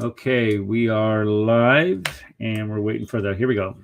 Okay, we are live and we're waiting for the. Here we go.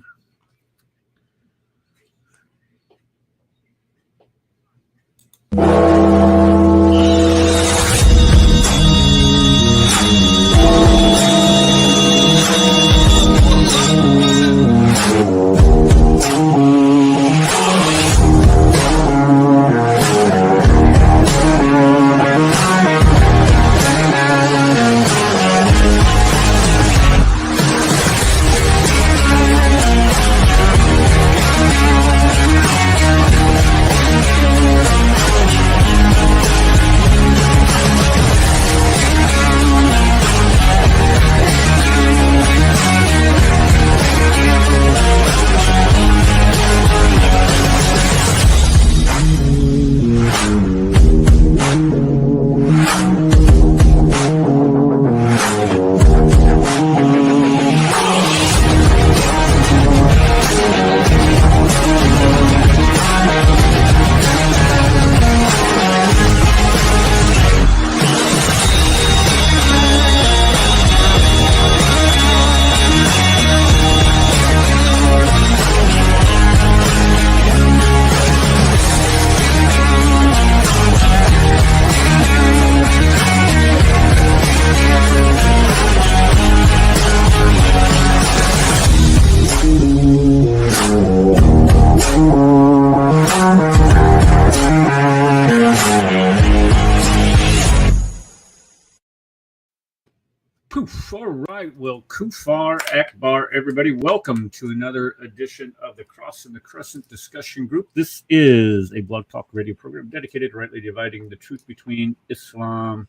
Poof. All right. Well, Kufar Akbar, everybody. Welcome to another edition of the Cross and the Crescent discussion group. This is a blog talk radio program dedicated to rightly dividing the truth between Islam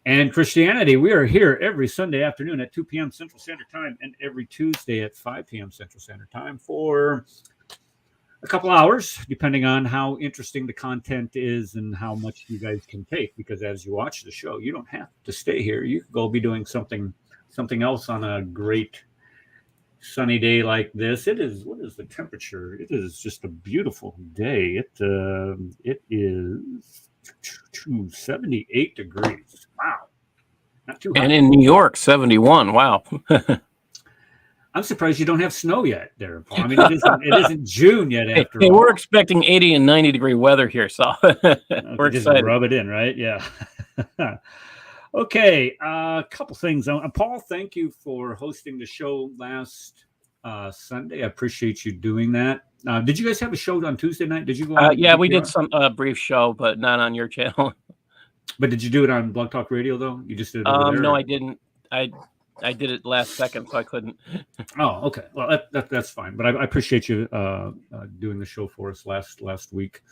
and Christianity. We are here every Sunday afternoon at 2 p.m. Central Standard Time and every Tuesday at 5 p.m. Central Standard Time for a couple hours, depending on how interesting the content is and how much you guys can take. Because as you watch the show, you don't have to stay here. You could go be doing something else on a great sunny day like this. It is. What is the temperature? It is just a beautiful day. It is 78 degrees. Wow, not too hot. And in New York, 71. Wow. I'm surprised you don't have snow yet there, Paul. I mean, it isn't June yet after all. We're expecting 80 and 90 degree weather here, so we're just excited. Rub it in, right? Yeah. Okay, a couple things. Paul, thank you for hosting the show last Sunday. I appreciate you doing that. Did you guys have a show on Tuesday night? Did you go? Yeah, we did some brief show, but not on your channel. But did you do it on Blog Talk Radio, though? You just did it over there? No, I didn't. I did it last second, so I couldn't. Oh, okay. Well, that's fine. But I appreciate you doing the show for us last week.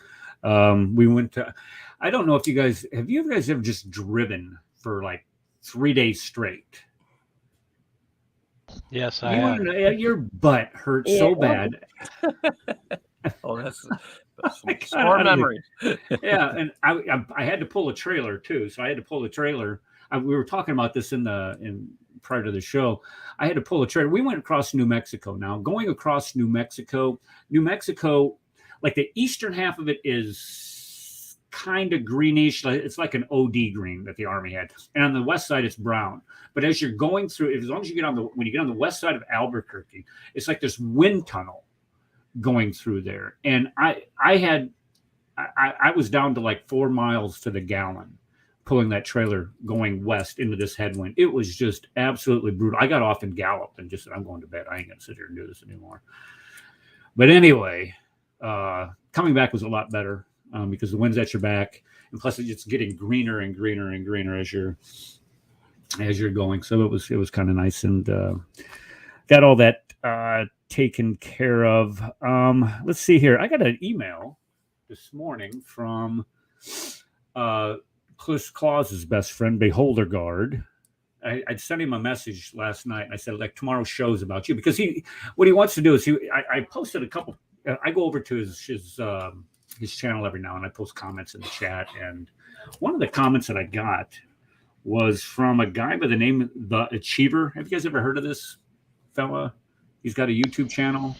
We went to. I don't know if you guys have you guys ever just driven for like 3 days straight. Yes, I have. Your butt hurts so bad. Oh, that's some sore memories. Yeah, and I had to pull a trailer too. So I had to pull a trailer. We were talking about this in prior to the show. I had to pull a trailer. We went across New Mexico. Now, going across New Mexico, like the eastern half of it is kind of greenish. It's like an OD green that the Army had. And on the west side, it's brown. But as you're going through, as long as you get when you get on the west side of Albuquerque, it's like this wind tunnel going through there. And I was down to like 4 miles to the gallon pulling that trailer going west into this headwind. It was just absolutely brutal. I got off and galloped and just said, I'm going to bed. I ain't going to sit here and do this anymore. But anyway, coming back was a lot better because the wind's at your back. And plus it's getting greener and greener and greener as you're going. So it was kind of nice and got all that taken care of. Let's see here. I got an email this morning from Chris Claus's best friend, Beholder Guard. I sent him a message last night, and I said, like, tomorrow's show's about you, because what he wants to do is I posted a couple. I go over to his channel every now and I post comments in the chat, and one of the comments that I got was from a guy by the name of The Achiever. Have you guys ever heard of this fella? He's got a YouTube channel.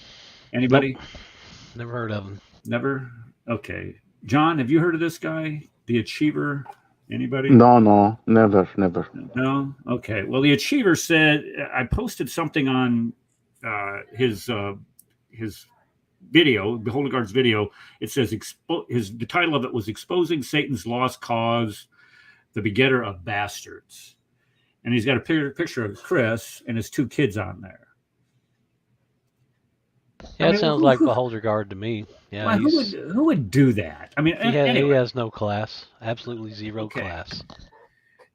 Anybody? Nope. Never heard of him. Never? Okay. John, have you heard of this guy, The Achiever? Anybody? No, never. No? Okay. Well, the Achiever said, I posted something on his video, the Holy Guard's video. It says, the title of it was Exposing Satan's Lost Cause, the Begetter of Bastards. And he's got a picture of Chris and his 2 kids on there. Yeah, it sounds like Beholder Guard to me. Yeah, well, who would do that? I mean, anyway. He has no class, absolutely zero class.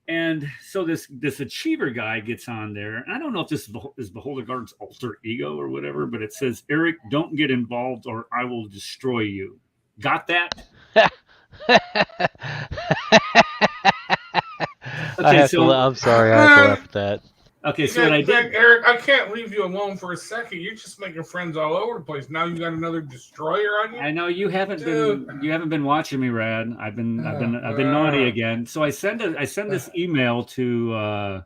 And so this Achiever guy gets on there. And I don't know if this is Beholder Guard's alter ego or whatever, but it says, Eric, don't get involved or I will destroy you. Got that? I'm sorry, I have to laugh at that. Okay, so what I did, Eric, I can't leave you alone for a second. You're just making friends all over the place. Now you got another destroyer on you. I know you haven't been watching me, Rad. I've been naughty again. So I send this email to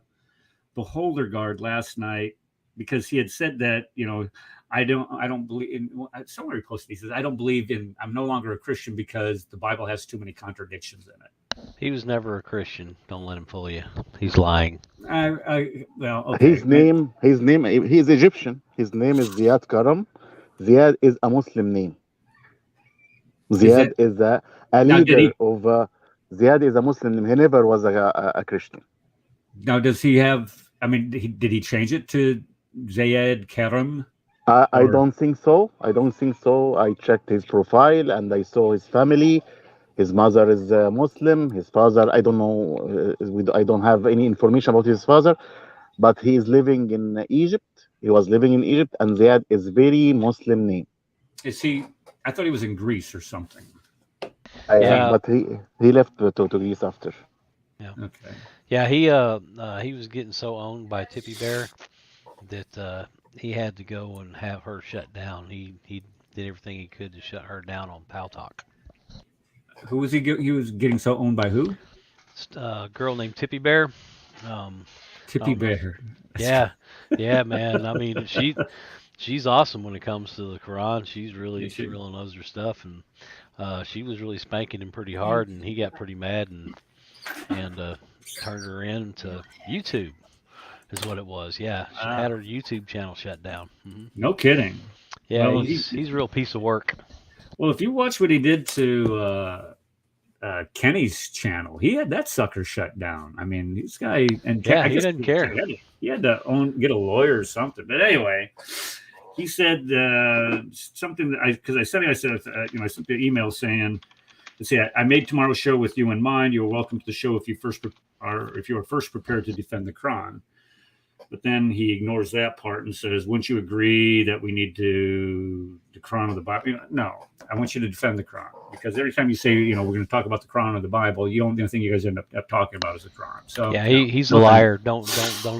Beholder Guard last night because he had said that, you know, I don't believe in. Somewhere he posted, he says, I don't believe in. I'm no longer a Christian because the Bible has too many contradictions in it. He was never a Christian. Don't let him fool you. He's lying. Well, okay. His name. He is Egyptian. His name is Ziad Karam. Ziad is a Muslim name. Ziad is a leader of. Ziad is a Muslim name. He never was a Christian. Now, does he have? I mean, did he change it to Ziad Karam? I don't think so. I checked his profile and I saw his family. His mother is Muslim. His father, I don't know. I don't have any information about his father, but he is living in Egypt. He was living in Egypt, and Ziad is very Muslim name. Is he? I thought he was in Greece or something. But he left to Greece after. Yeah. Okay. Yeah, he was getting so owned by Tippy Bear that he had to go and have her shut down. He did everything he could to shut her down on Pal Talk. Who was he? He was getting so owned by who? A girl named Tippy Bear. Tippy Bear. Yeah, man. I mean, she's awesome when it comes to the Quran. She really knows her stuff, and she was really spanking him pretty hard, and he got pretty mad and turned her into YouTube. Is what it was. Yeah, she had her YouTube channel shut down. Mm-hmm. No kidding. Yeah, well, he's a real piece of work. Well, if you watch what he did to Kenny's channel, he had that sucker shut down. I mean, this guy and he didn't care. He had to get a lawyer or something. But anyway, he said something that I sent the email saying, I made tomorrow's show with you in mind. You are welcome to the show if you are first prepared to defend the Quran. But then he ignores that part and says, wouldn't you agree that we need to the Quran or the Bible? No, I want you to defend the Quran, because every time you say, we're going to talk about the Quran or the Bible, the only thing you guys end up talking about is the Quran. So yeah, he's a liar. Don't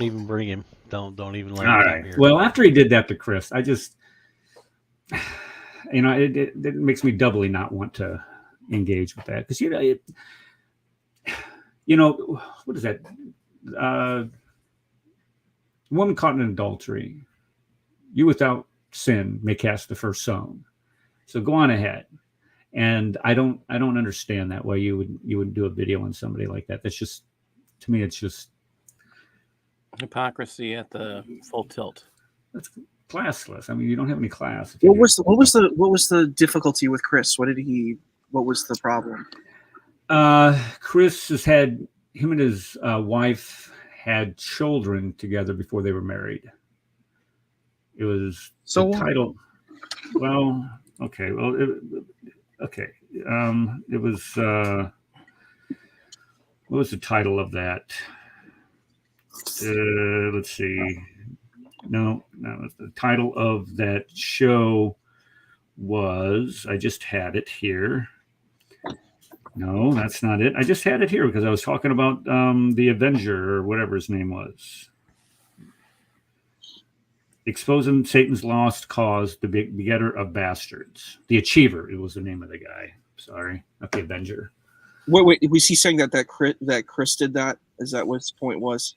even bring him. Don't even let him. All right. Here. Well, after he did that to Chris, I just, it makes me doubly not want to engage with that, because what is that? Woman caught in adultery, you without sin may cast the first stone. So go on ahead. And I don't understand that why you would do a video on somebody like that. That's just, to me, it's just hypocrisy at the full tilt. That's classless. I mean, you don't have any class. What was the difficulty with Chris? What was the problem? Chris has had, him and his wife had children together before they were married. It was the title. Well, okay. Well, okay. It was. What was the title of that? Let's see. No. The title of that show was. I just had it here. No, that's not it. I just had it here because I was talking about the Avenger or whatever his name was. Exposing Satan's lost cause, the begetter of bastards. The Achiever, it was the name of the guy. Sorry, not the Avenger. Wait, was he saying that Chris did that? Is that what his point was?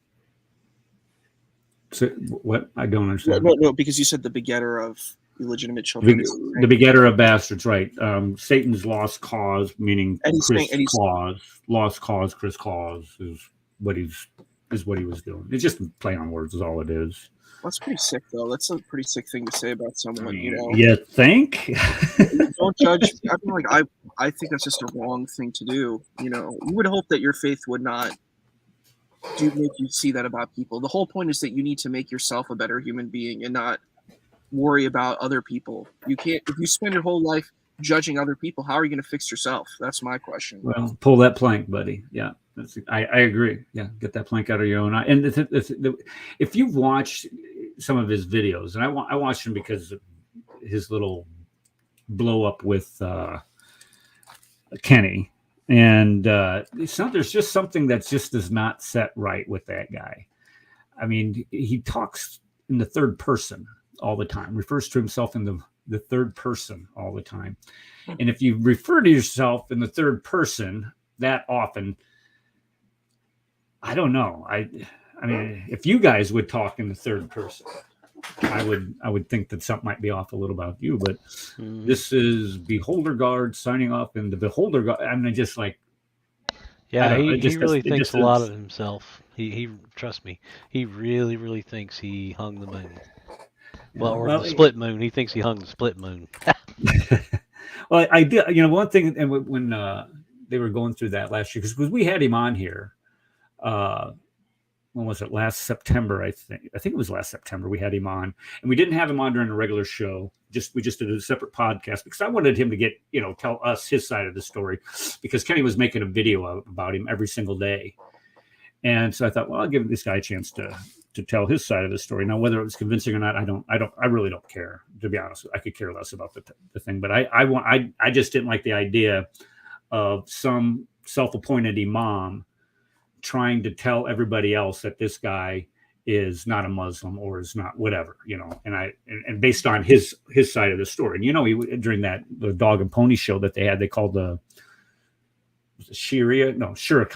So what? I don't understand. No, because you said the begetter of illegitimate children. The begetter of bastards, right? Satan's lost cause, meaning And he's Chris saying- and he's- Claus, lost cause, Chris Claus is what he was doing. It's just play on words, is all it is. That's pretty sick, though. That's a pretty sick thing to say about someone, you know. You think? Don't judge. I mean, like, I think that's just a wrong thing to do. You know, you would hope that your faith would not make you see that about people. The whole point is that you need to make yourself a better human being and not worry about other people. You can't, if you spend your whole life judging other people, how are you going to fix yourself? That's my question. Well, pull that plank, buddy. Yeah, I agree. Yeah, get that plank out of your own eye. And if you've watched some of his videos, and I watched him because of his little blow up with Kenny, and there's just something that just does not set right with that guy. I mean, he talks in the third person all the time, refers to himself in the third person all the time. And if you refer to yourself in the third person that often, I don't know. I mean, if you guys would talk in the third person, I would think that something might be off a little about you. But this is Beholder Guard signing off, and the Beholder Guard. I mean, just like, yeah, he really thinks a lot of himself. He trust me, he really, really thinks he hung the moon. Well, the split moon. He thinks he hung the split moon. Well, I did. You know, one thing, and when they were going through that last year, because we had him on here. When was it? Last September, I think. I think it was last September. We had him on, and we didn't have him on during a regular show. We just did a separate podcast because I wanted him to get, tell us his side of the story, because Kenny was making a video about him every single day, and so I thought, well, I'll give this guy a chance to tell his side of the story. Now, whether it was convincing or not, I really don't care, to be honest. I could care less about the thing, but I just didn't like the idea of some self-appointed imam trying to tell everybody else that this guy is not a Muslim or is not whatever, and based on his side of the story. And he, during the Dog and Pony show that they called the Shura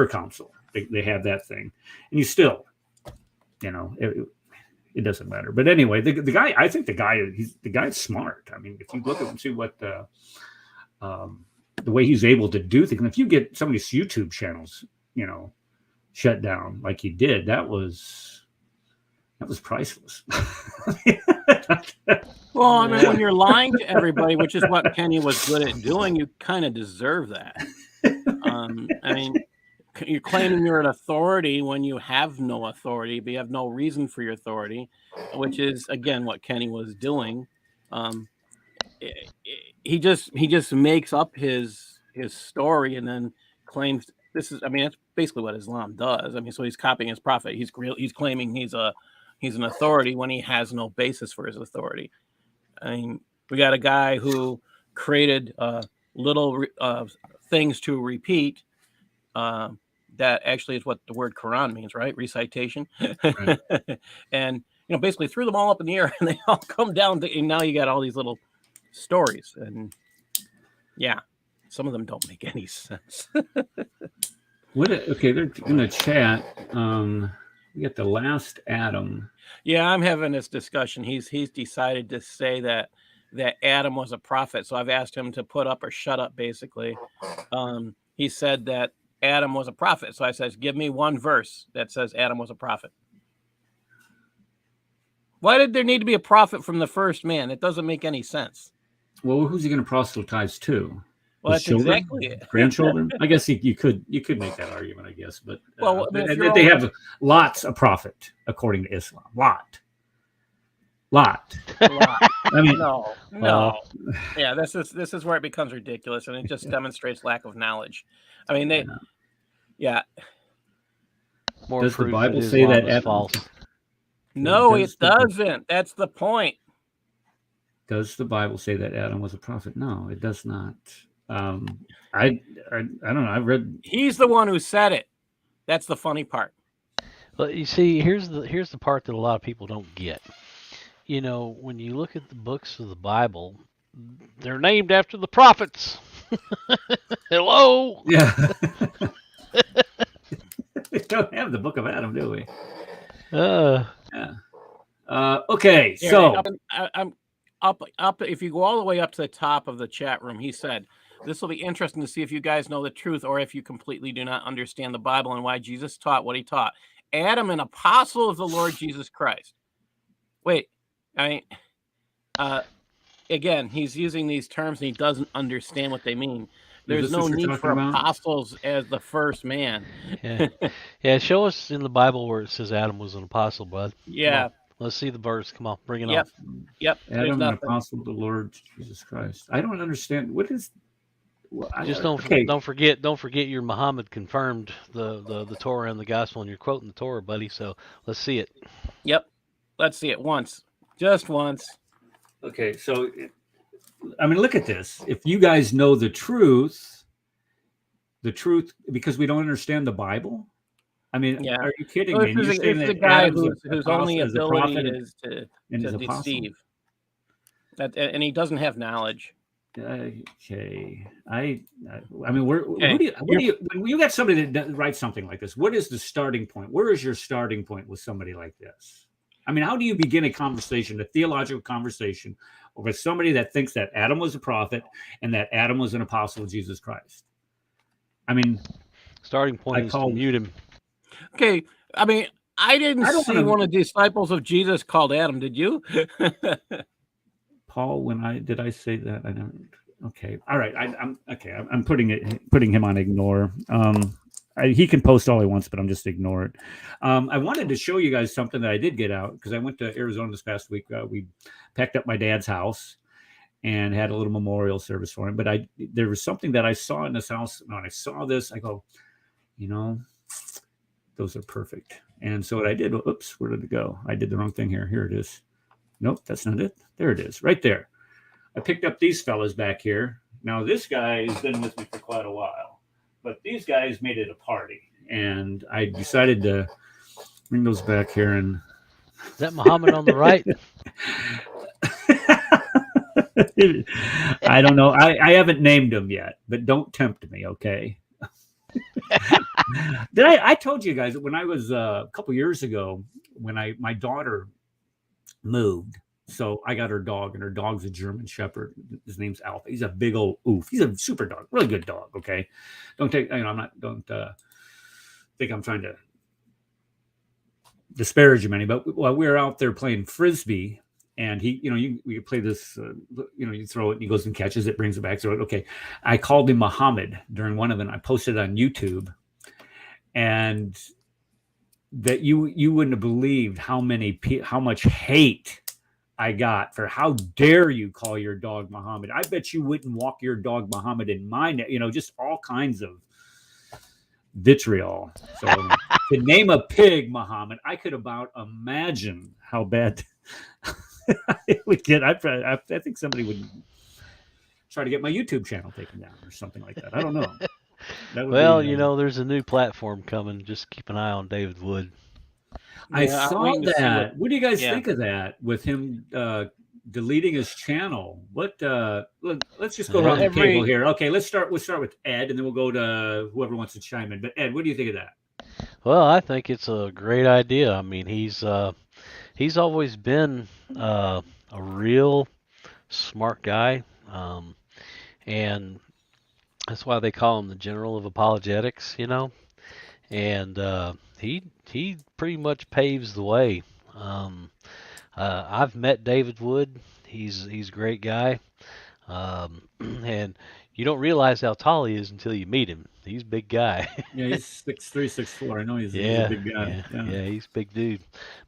Council. They had that thing, and you still, it doesn't matter. But anyway, the guy, I think the guy's smart. I mean, if you look at and see what the way he's able to do things, and if you get some of these YouTube channels, shut down like he did, that was priceless. Well, I mean, when you're lying to everybody, which is what Kenny was good at doing, you kind of deserve that. I mean, you're claiming you're an authority when you have no authority, but you have no reason for your authority, which is, again, what Kenny was doing. He just makes up his story and then claims this is. I mean, that's basically what Islam does. I mean, so he's copying his prophet. He's claiming he's an authority when he has no basis for his authority. I mean, we got a guy who created little things to repeat. That actually is what the word Quran means, right? Recitation. Right. And, basically threw them all up in the air and they all come down and now you got all these little stories. And yeah, some of them don't make any sense. Okay, they're in the chat. We got the last Adam. Yeah, I'm having this discussion. He's decided to say that Adam was a prophet. So I've asked him to put up or shut up, basically. He said that Adam was a prophet. So I said, give me one verse that says Adam was a prophet. Why did there need to be a prophet from the first man? It doesn't make any sense. Well, who's he going to proselytize to? Well, that's children? Exactly it. Grandchildren? I guess you could make that argument, I guess. But well, they have lots of prophet, according to Islam. Lot. I mean, no. Yeah, this is where it becomes ridiculous, and it just demonstrates lack of knowledge. I mean, More does the proof Bible that say Islam that is Adam, false? No, it doesn't. That's the point. Does the Bible say that Adam was a prophet? No, it does not. I don't know. I read. He's the one who said it. That's the funny part. Well, you see, here's the part that a lot of people don't get. When you look at the books of the Bible, they're named after the prophets. Hello. Yeah. We don't have the Book of Adam, do we? Yeah. Okay, Here, so up. If you go all the way up to the top of the chat room, he said, "This will be interesting to see if you guys know the truth or if you completely do not understand the Bible and why Jesus taught what he taught. Adam, an apostle of the Lord Jesus Christ." Wait, I mean, again, he's using these terms and he doesn't understand what they mean. There's no need for apostles as the first man. Yeah. Show us in the Bible where it says Adam was an apostle, bud. Yeah. Let's see the verse. Come on, bring it on. Yep. Adam, an apostle of the Lord Jesus Christ. I don't understand. What is? Just don't forget your Muhammad confirmed the Torah and the gospel, and you're quoting the Torah, buddy. So let's see it. Yep. Let's see it once. Just once. Okay, so I mean, look at this. If you guys know the truth, because we don't understand the Bible. I mean, are you kidding me? It's the guy whose only ability is to deceive. And he doesn't have knowledge. Okay, I mean, when you got somebody that writes something like this, what is the starting point? Where is your starting point with somebody like this? I mean, how do you begin a conversation, a theological conversation, with somebody that thinks that Adam was a prophet and that Adam was an apostle of Jesus Christ? I mean, starting point is to mute him. Okay, I mean, I didn't see one of the disciples of Jesus called Adam. Did you? Paul, did I say that? I don't. Okay, all right. I'm putting him on ignore. He can post all he wants, but I'm just ignore it. I wanted to show you guys something that I did get out because I went to Arizona this past week. We packed up my dad's house and had a little memorial service for him. But there was something that I saw in this house. When I saw this, I go, those are perfect. And so what I did, oops, where did it go? I did the wrong thing here. Here it is. Nope, that's not it. There it is, right there. I picked up these fellas back here. Now, this guy has been with me for quite a while, but these guys made it a party, and I decided to bring those back here. And is that Muhammad on the right? I don't know. I haven't named them yet, but don't tempt me, okay? I told you guys that when I was a couple years ago, when my daughter moved, so I got her dog, and her dog's a German Shepherd. His name's Alpha. He's a big old oof. He's a super dog, really good dog. Okay, don't think I'm trying to disparage him any. But while we were out there playing frisbee, and we play this, you throw it, and he goes and catches it, brings it back. So okay, I called him Muhammad during one of them. I posted it on YouTube, and that you wouldn't have believed how much hate I got for how dare you call your dog Muhammad. I bet you wouldn't walk your dog Muhammad in my just all kinds of vitriol. So to name a pig Muhammad, I could about imagine how bad it would get. I think somebody would try to get my YouTube channel taken down or something like that. I don't know. Well, there's a new platform coming. Just keep an eye on David Wood. I saw that. What do you guys think of that? With him deleting his channel. Let's just go around the table here. Okay, we'll start with Ed, and then we'll go to whoever wants to chime in. But Ed, what do you think of that? Well, I think it's a great idea. I mean, he's always been a real smart guy, and that's why they call him the General of Apologetics. And he pretty much paves the way. I've met David Wood. He's a great guy, and you don't realize how tall he is until you meet him. He's a big guy. Yeah, he's 6'3", 6'4". I know he's a big guy. Yeah, he's a big dude,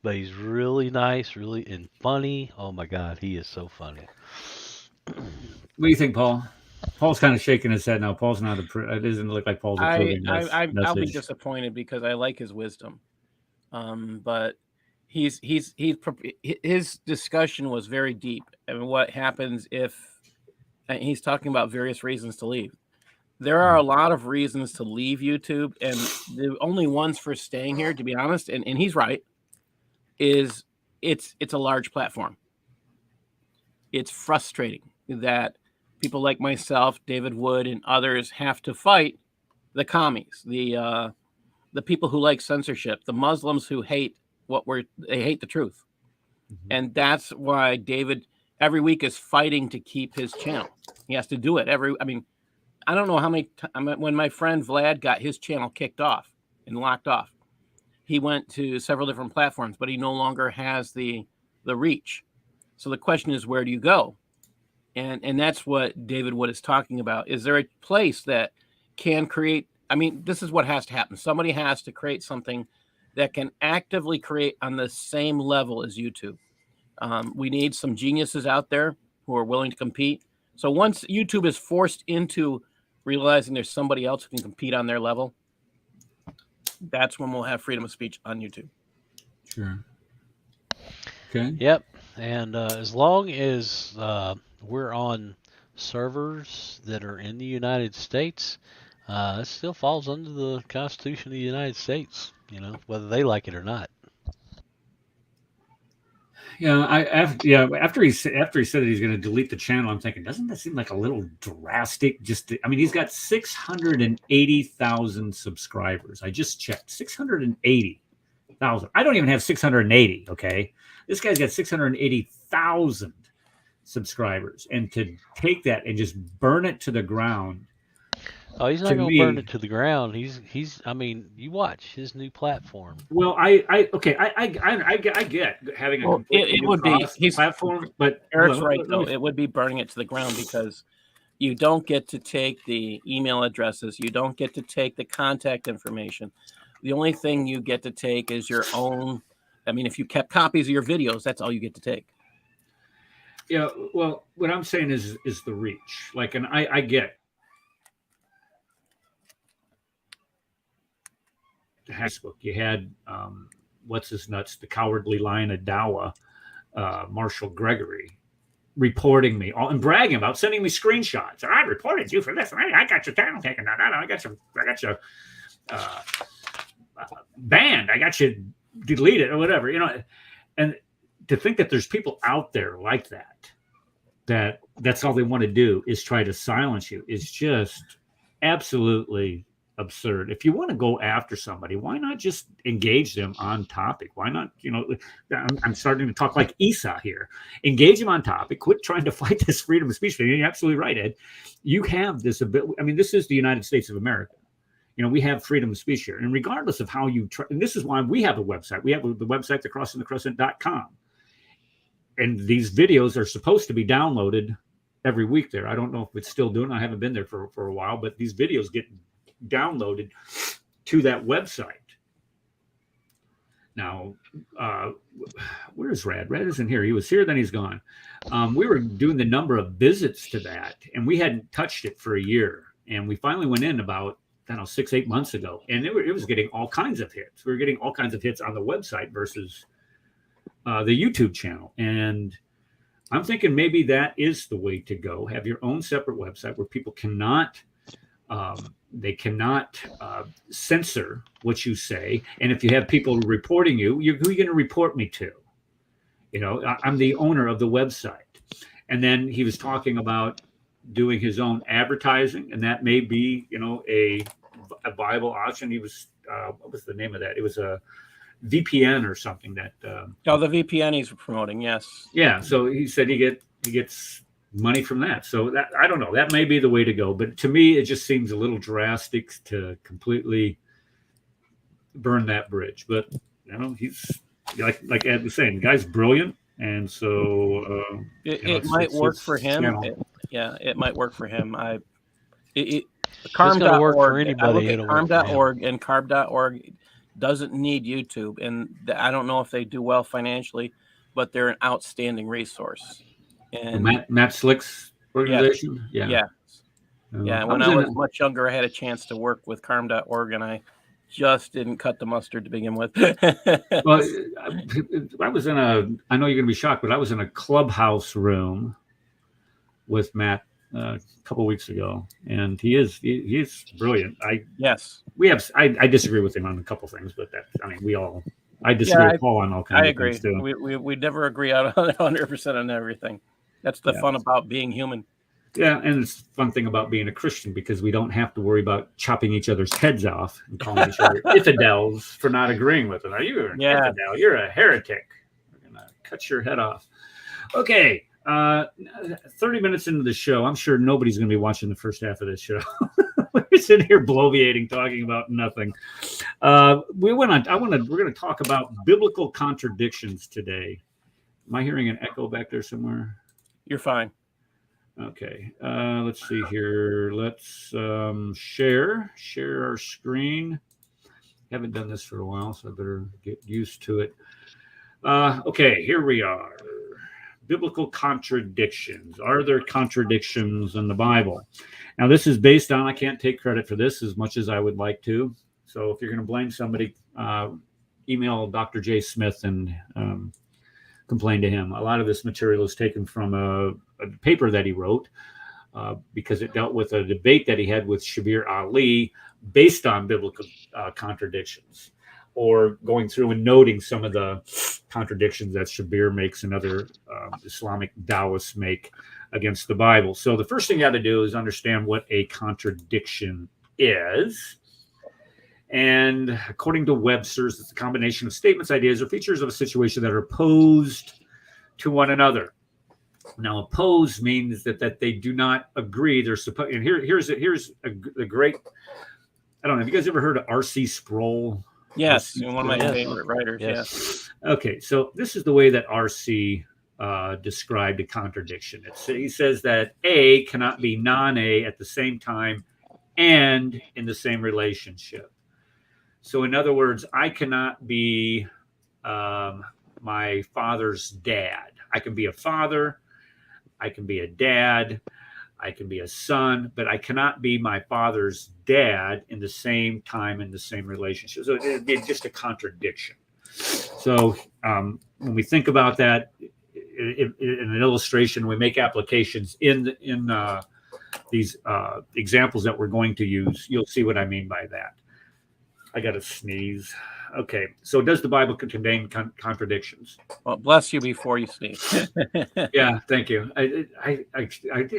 but he's really nice, really and funny. Oh my God, he is so funny. What do you think, Paul? Paul's kind of shaking his head now. Paul's not it doesn't look like Paul's approving this message. I'll be disappointed because I like his wisdom, but his discussion was very deep. I mean, what happens if he's talking about various reasons to leave? There are a lot of reasons to leave YouTube, and the only ones for staying here, to be honest, and he's right, is it's a large platform. It's frustrating that people like myself, David Wood, and others have to fight the commies, the people who like censorship, the Muslims who hate they hate the truth. Mm-hmm. And that's why David every week is fighting to keep his channel. He has to do it I mean, I don't know how many when my friend Vlad got his channel kicked off and locked off, he went to several different platforms, but he no longer has the reach. So the question is, where do you go? And that's what David Wood is talking about. Is there a place that can create? I mean, this is what has to happen. Somebody has to create something that can actively create on the same level as YouTube. We need some geniuses out there who are willing to compete. So once YouTube is forced into realizing there's somebody else who can compete on their level, that's when we'll have freedom of speech on YouTube. Sure. Okay. Yep. And as long as we're on servers that are in the United States, it still falls under the Constitution of the United States, you know, whether they like it or not. Yeah, after he said that he's going to delete the channel, I'm thinking, doesn't that seem like a little drastic? I mean, he's got 680,000 subscribers. I just checked, 680,000. I don't even have 680. Okay, this guy's got 680,000 subscribers, and to take that and just burn it to the ground. Oh, he's not going to burn it to the ground. He's. I mean, you watch his new platform. Well, I get having a it would be his platform, but Eric's right though. It would be burning it to the ground because you don't get to take the email addresses. You don't get to take the contact information. The only thing you get to take is your own. I mean, if you kept copies of your videos, that's all you get to take. Yeah. Well, what I'm saying is the reach. Like, and I get. Facebook, you had what's his nuts, the cowardly lion of Dawa, Marshall Gregory, reporting me and bragging about sending me screenshots. I reported you for this. I got your channel taken down. I got you banned. I got you deleted or whatever. You know, and to think that there's people out there like that's all they want to do is try to silence you is just absolutely absurd. If you want to go after somebody, why not just engage them on topic? Why not, you know, I'm starting to talk like Esau here. Engage them on topic. Quit trying to fight this freedom of speech thing. You're absolutely right, Ed. You have this ability. I mean, this is the United States of America. You know, we have freedom of speech here. And regardless of how you try, and this is why we have a website. We have the website, thecrossingthecrescent.com. And these videos are supposed to be downloaded every week there. I don't know if it's still doing it. I haven't been there for a while, but these videos get downloaded to that website. Now, where's Rad? Rad isn't here. He was here, then he's gone. We were doing the number of visits to that, and we hadn't touched it for a year. And we finally went in about, 6-8 months ago, and it was getting all kinds of hits. We were getting all kinds of hits on the website versus the YouTube channel. And I'm thinking maybe that is the way to go. Have your own separate website where people cannot censor what you say. And if you have people reporting you, who are you going to report me to? You know, I'm the owner of the website. And then he was talking about doing his own advertising, and that may be, you know, a viable option. He was, what was the name of that? It was a VPN or something that. The VPN he's promoting, yes. Yeah, so he said he gets money from that. So that, I don't know, that may be the way to go, but to me it just seems a little drastic to completely burn that bridge. But you know, he's like Ed was saying, the guy's brilliant, and so it might work for him. It might work for him. Carm.org for anybody. Carm.org and carb.org doesn't need YouTube, and I don't know if they do well financially, but they're an outstanding resource. And Matt Slick's organization, yeah. When I was much younger, I had a chance to work with Carm.org, and I just didn't cut the mustard to begin with. Well, I was in I know you're going to be shocked, but I was in a clubhouse room with Matt a couple of weeks ago, and he is brilliant. I disagree with him on a couple things, but I disagree with Paul on all kinds of things too. We never agree on 100% on everything. That's the fun about being human. Yeah, and it's the fun thing about being a Christian, because we don't have to worry about chopping each other's heads off and calling each other infidels for not agreeing with it. Are you an infidel? You're a heretic. We're going to cut your head off. Okay. 30 minutes into the show, I'm sure nobody's going to be watching the first half of this show. We're sitting here bloviating, talking about nothing. We're going to talk about biblical contradictions today. Am I hearing an echo back there somewhere? You're fine. Okay. Let's see here. Let's share our screen. Haven't done this for a while, so I better get used to it. Okay, here we are. Biblical contradictions. Are there contradictions in the Bible? Now, this is based on, I can't take credit for this as much as I would like to. So if you're going to blame somebody, email Dr. J. Smith and complain to him. A lot of this material is taken from a paper that he wrote because it dealt with a debate that he had with Shabir Ali based on biblical contradictions, or going through and noting some of the contradictions that Shabir makes and other Islamic Taoists make against the Bible. So the first thing you got to do is understand what a contradiction is. And according to Webster's, it's a combination of statements, ideas, or features of a situation that are opposed to one another. Now, opposed means that they do not agree. They're supposed. And here's a great. I don't know. Have you guys ever heard of R.C. Sproul? Yes, one of my favorite writers. Yes. Okay, so this is the way that R.C. Described a contradiction. He says that A cannot be non-A at the same time and in the same relationship. So in other words, I cannot be my father's dad. I can be a father, I can be a dad, I can be a son, but I cannot be my father's dad in the same time, in the same relationship. So it'd be just a contradiction. So when we think about that in an illustration, we make applications in these examples that we're going to use. You'll see what I mean by that. I got to sneeze. Okay, so does the Bible contain contradictions? Well, bless you before you sneeze. Yeah, thank you. I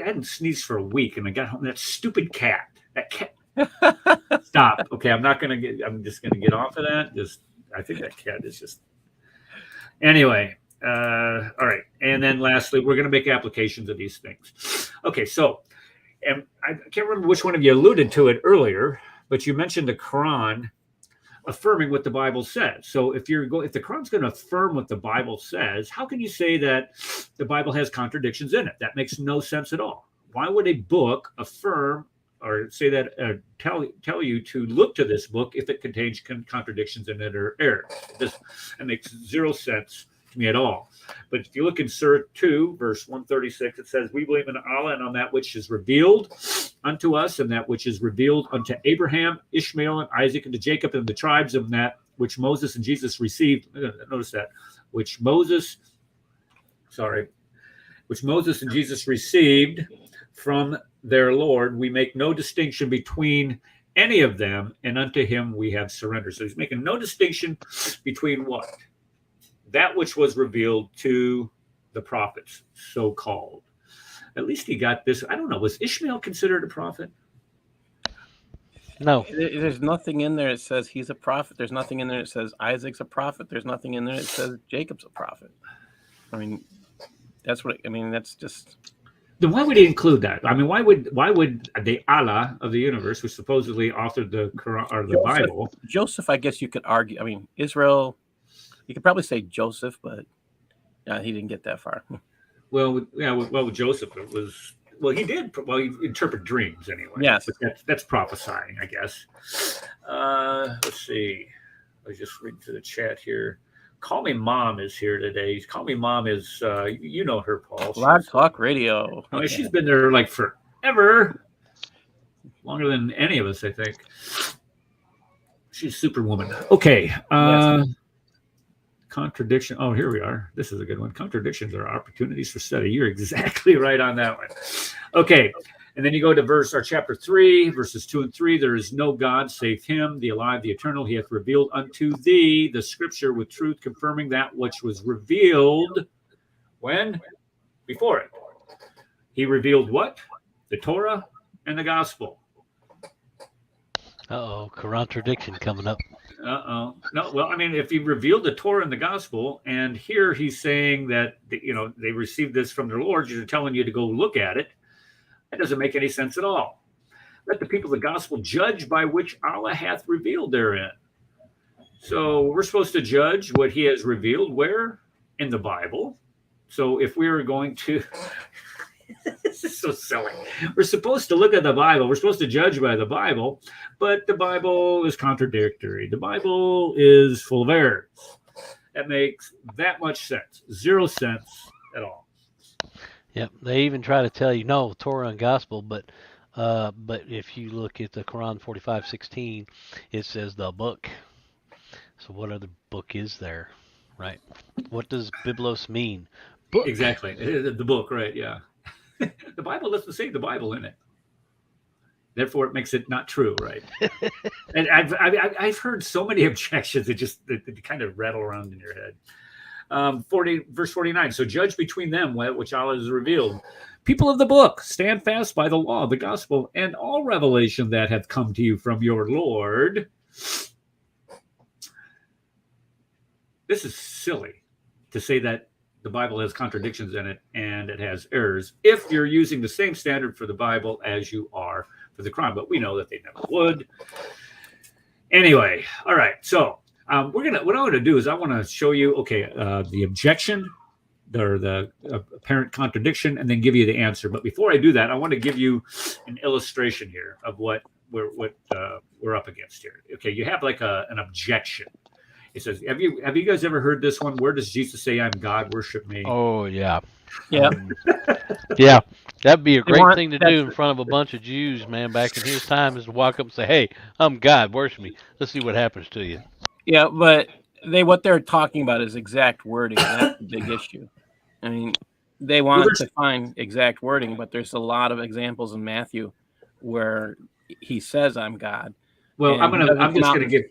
hadn't sneezed for a week, and I got home. That stupid cat. That cat. Stop. Okay, I'm just gonna get off of that. I think that cat is just. Anyway, all right, and then lastly, we're gonna make applications of these things. Okay, so, and I can't remember which one of you alluded to it earlier, but you mentioned the Quran affirming what the Bible says. So if the Quran's going to affirm what the Bible says, how can you say that the Bible has contradictions in it? That makes no sense at all. Why would a book affirm or say that tell you to look to this book if it contains contradictions in it or errors? That makes zero sense to me at all. But if you look in Surah 2, verse 136, it says, "We believe in Allah and on that which is revealed unto us, and that which is revealed unto Abraham, Ishmael, and Isaac, and to Jacob, and the tribes of that which Moses and Jesus received." Notice that, which Moses and Jesus received from their Lord. We make no distinction between any of them, and unto him we have surrendered. So he's making no distinction between what? That which was revealed to the prophets, so-called. At least he got this. I don't know. Was Ishmael considered a prophet? No. There's nothing in there that says he's a prophet. There's nothing in there that says Isaac's a prophet. There's nothing in there that says Jacob's a prophet. I mean, that's just. Then why would he include that? I mean, why would the Allah of the universe, who supposedly authored the Quran or the Bible? Joseph, I guess you could argue. I mean, Israel. You could probably say Joseph, but he didn't get that far. Well, yeah. Well, with Joseph, it was. Well, he did. Well, he interpret dreams anyway. Yes, but that's prophesying, I guess. Let's see. I was just reading through the chat here. Call Me Mom is here today. Call Me Mom is. You know her, Paul. Blog Talk Radio. I mean, she's been there like forever, longer than any of us, I think. She's Superwoman. Okay. Yes. Contradiction. Oh, here we are. This is a good one. Contradictions are opportunities for study. You're exactly right on that one. Okay. And then you go to chapter 3, verses 2 and 3. There is no God save him, the alive, the eternal. He hath revealed unto thee the scripture with truth, confirming that which was revealed. When? Before it. He revealed what? The Torah and the gospel. Uh-oh, contradiction coming up. No, well, I mean, if he revealed the Torah and the gospel, and here he's saying that, they received this from their Lord, you're telling you to go look at it. That doesn't make any sense at all. Let the people of the gospel judge by which Allah hath revealed therein. So we're supposed to judge what he has revealed where? In the Bible. So if we were going to, this is so silly. We're supposed to look at the Bible. We're supposed to judge by the Bible, but the Bible is contradictory. The Bible is full of errors. That makes that much sense. 0 sense at all. Yep. They even try to tell you, no, Torah and gospel, but if you look at the Quran 45:16, it says the book. So what other book is there, right? What does biblos mean? Book. Exactly. The book, right? Yeah. The Bible doesn't say the Bible in it. Therefore, it makes it not true, right? And I've heard so many objections that kind of rattle around in your head. Verse 49. So judge between them which Allah has revealed. People of the book, stand fast by the law, the gospel, and all revelation that hath come to you from your Lord. This is silly to say that the Bible has contradictions in it and it has errors if you're using the same standard for the Bible as you are for the Quran, but we know that they never would. Anyway, all right. So what I'm going to do is I want to show you, the objection or the apparent contradiction, and then give you the answer. But before I do that, I want to give you an illustration here of what we're up against here. Okay, you have like an objection. It says, have you guys ever heard this one? Where does Jesus say, "I'm God, worship me"? Oh, yeah. Yeah. Yeah. That'd be a great thing to do in front of a bunch of Jews, man, back in his time, is to walk up and say, "Hey, I'm God, worship me. Let's see what happens to you." Yeah, but what they're talking about is exact wording. That's the big issue. I mean, they want to find exact wording, but there's a lot of examples in Matthew where he says, "I'm God." Well, I'm just going to give.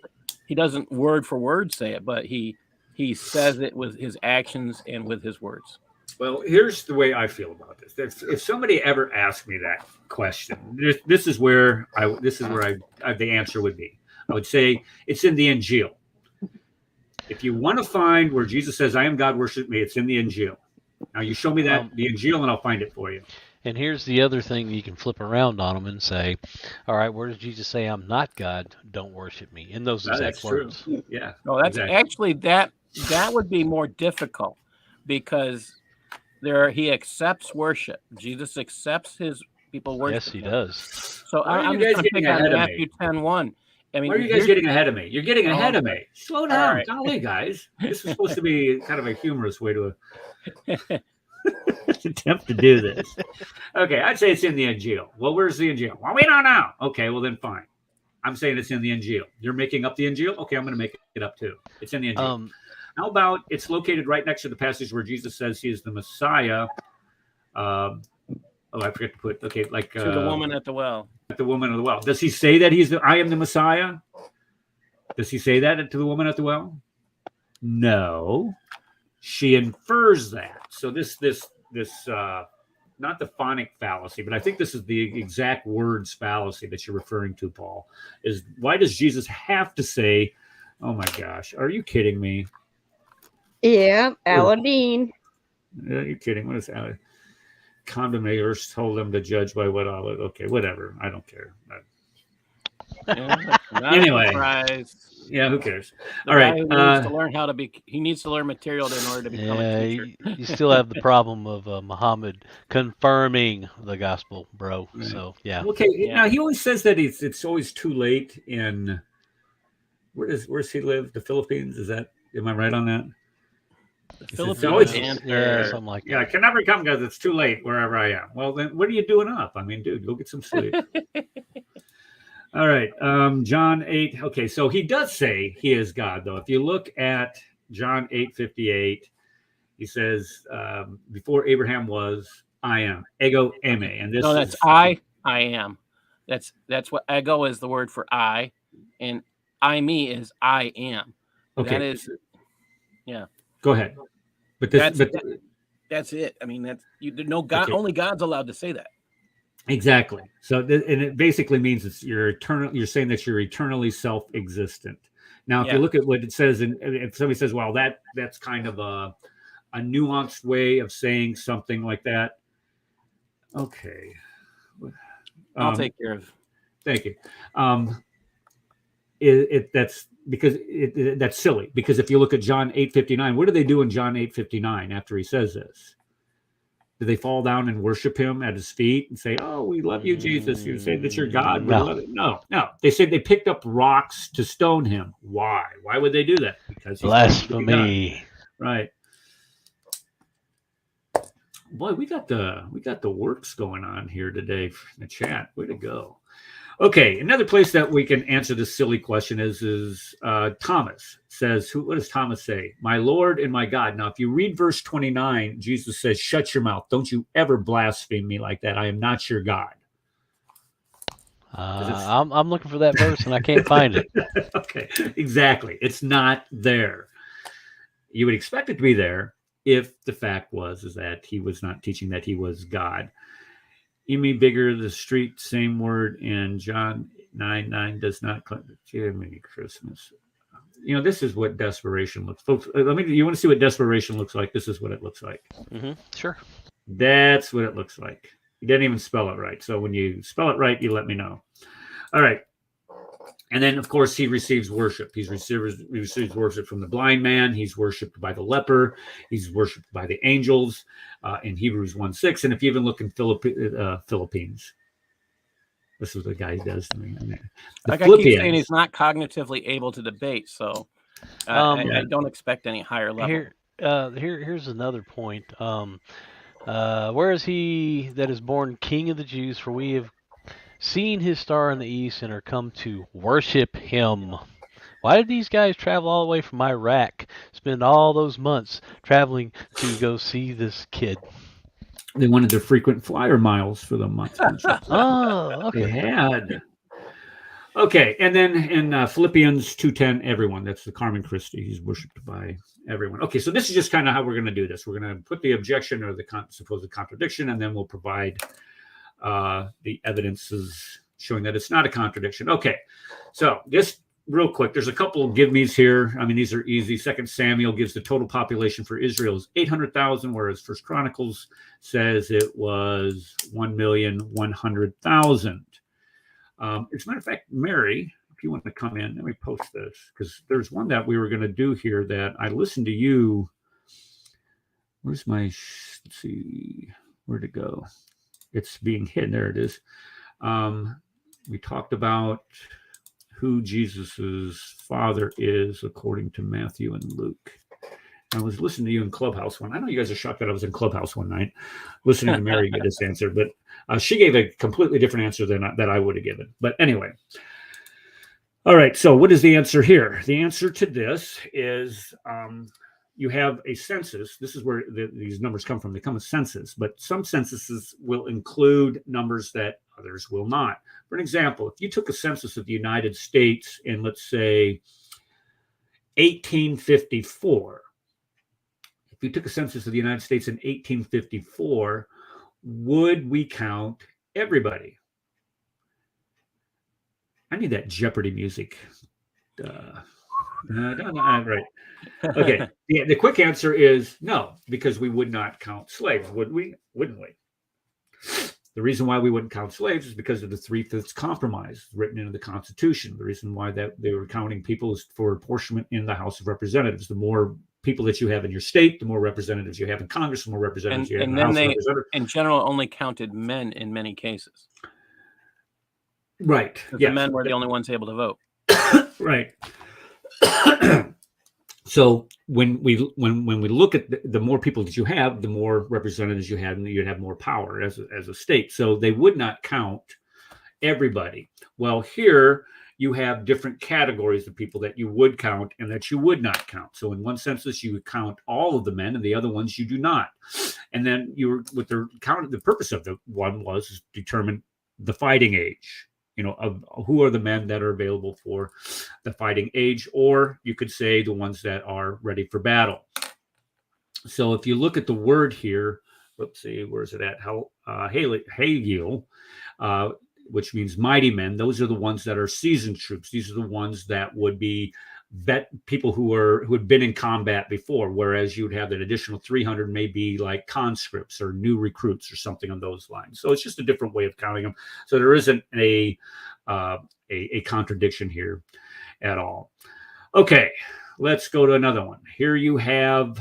He doesn't word for word say it, but he says it with his actions and with his words. Well, here's the way I feel about this. If somebody ever asked me that question, this is where the answer would be. I would say it's in the Injil. If you want to find where Jesus says, "I am God, worship me," it's in the Injil. Now you show me the Injil, and I'll find it for you. And here's the other thing: you can flip around on them and say, "All right, where does Jesus say, 'I'm not God, don't worship me'?" In those exact words. True. Yeah. No, that's exactly. actually that would be more difficult, because he accepts worship. Jesus accepts his people worship. Yes, he does. So I'm just going to pick on Matthew 10:1. I mean, why are you guys getting ahead of me? You're getting ahead of me. Slow down. Right. Golly, guys. This is supposed to be kind of a humorous way to attempt to do this. Okay, I'd say it's in the Injil. Well, where's the Injil? Well, we don't know. Okay, well then fine. I'm saying it's in the Injil. You're making up the Injil? Okay, I'm going to make it up too. It's in the Injil. How about it's located right next to the passage where Jesus says he is the Messiah? I forget to put. Okay, like to the woman at the well. At the woman at the well. Does he say that I am the Messiah? Does he say that to the woman at the well? No. She infers that. So this not the phonic fallacy, but I think this is the exact words fallacy that you're referring to, Paul, is why does Jesus have to say, "Oh my gosh, are you kidding me?" Yeah, Aladdin. Are you kidding? What is that? Condemnators told them to judge by what Allah. Okay, whatever. I don't care. Anyway, yeah, who cares? All right. He needs to learn material in order to become a teacher. You still have the problem of Muhammad confirming the gospel, bro. Right. So yeah. Okay. Yeah. Now he always says that it's always too late in. Where's he live? The Philippines? Am I right on that? Philippines, something like that. Yeah, I can never come because it's too late wherever I am. Well, then what are you doing up? I mean, dude, go get some sleep. All right, John 8. Okay, so he does say he is God, though. If you look at John 8:58, he says, "Before Abraham was, I am. Ego eimi." And that's I am. That's what ego is, the word for I, and I me is I am. Okay. That is, yeah. Go ahead. But that's it. I mean, God. Okay. Only God's allowed to say that. Exactly. So, and it basically means you're eternal. You're saying that you're eternally self-existent. Now, if Yeah. you look at what it says, and if somebody says, well, that's kind of a nuanced way of saying something like that. Okay. I'll take care of. Thank you. That's because that's silly. Because if you look at John 8:59, what do they do in John 8:59 after he says this? Do they fall down and worship him at his feet and say, "Oh, we love you, Jesus. You say that you're God. We love it." No. They say they picked up rocks to stone him. Why? Why would they do that? Because he's Blasphemy. right. Boy, we got the works going on here today in the chat. Way to go. Okay, another place that we can answer this silly question is Thomas says, what does Thomas say? My Lord and my God. Now, if you read verse 29, Jesus says, shut your mouth. Don't you ever blaspheme me like that. I am not your God. I'm looking for that verse and I can't find it. Okay, exactly. It's not there. You would expect it to be there if the fact is that he was not teaching that he was God. You mean bigger the street, same word, and John 9:9 does not claim Jiminy Christmas. You know, this is what desperation looks, folks. You want to see what desperation looks like? This is what it looks like. Mm-hmm. Sure. That's what it looks like. He didn't even spell it right. So when you spell it right, you let me know. All right. And then, of course, he receives worship. He receives worship from the blind man. He's worshipped by the leper. He's worshipped by the angels in Hebrews 1:6. And if you even look in Philippines, this is what the guy does to me. Like I keep saying, he's not cognitively able to debate, so I don't expect any higher level. Here's another point. Where is he that is born King of the Jews? For we have seen his star in the east and are come to worship him. Why did these guys travel all the way from Iraq, spend all those months traveling to go see this kid? They wanted their frequent flyer miles for the month. Oh, okay. They had. Okay, and then in Philippians 2:10, everyone. That's the Carmen Christi. He's worshipped by everyone. Okay, so this is just kind of how we're going to do this. We're going to put the objection or the supposed contradiction, and then we'll provide the evidences showing that it's not a contradiction. Okay, so just real quick, there's a couple of give-me's here. I mean, these are easy. 2 Samuel gives the total population for Israel is 800,000, whereas 1 Chronicles says it was 1,100,000. As a matter of fact, Mary, if you want to come in, let me post this, because there's one that we were going to do here that I listened to you. Where's my, let's see, where'd it go? It's being hidden. There it is. We talked about who Jesus's father is according to Matthew and Luke. I was listening to you in Clubhouse one. I know you guys are shocked that I was in Clubhouse one night listening to Mary get this answer, but she gave a completely different answer than that I would have given. But anyway. All right. So what is the answer here? The answer to this is you have a census. This is where these numbers come from. They come as census, but some censuses will include numbers that others will not. For an example, if you took a census of the United States in, let's say, 1854, if you took a census of the United States in 1854, would we count everybody? I need that Jeopardy music. Right. Okay. Yeah, the quick answer is no, because we would not count slaves, would we? Wouldn't we? The reason why we wouldn't count slaves is because of the 3/5 compromise written into the Constitution. The reason why that they were counting people is for apportionment in the House of Representatives. The more people that you have in your state, the more representatives you have in Congress, the more representatives you have in the House of Representatives. In general, only counted men in many cases. Right. Yes. The men were the only ones able to vote. Right. So when we look at the more people that you have, the more representatives you have, and you'd have more power as a state. So they would not count everybody. Well, here you have different categories of people that you would count and that you would not count. So in one census, you would count all of the men, and the other ones you do not. And then the purpose of the one was to determine the fighting age. You know, of who are the men that are available for the fighting age, or you could say the ones that are ready for battle. So if you look at the word here, let's see, where is it at? Hagil, which means mighty men. Those are the ones that are seasoned troops. These are the ones that would be people who had been in combat before, whereas you'd have an additional 300 maybe like conscripts or new recruits or something on those lines. So it's just a different way of counting them. So there isn't a contradiction here at all. Okay, let's go to another one. Here you have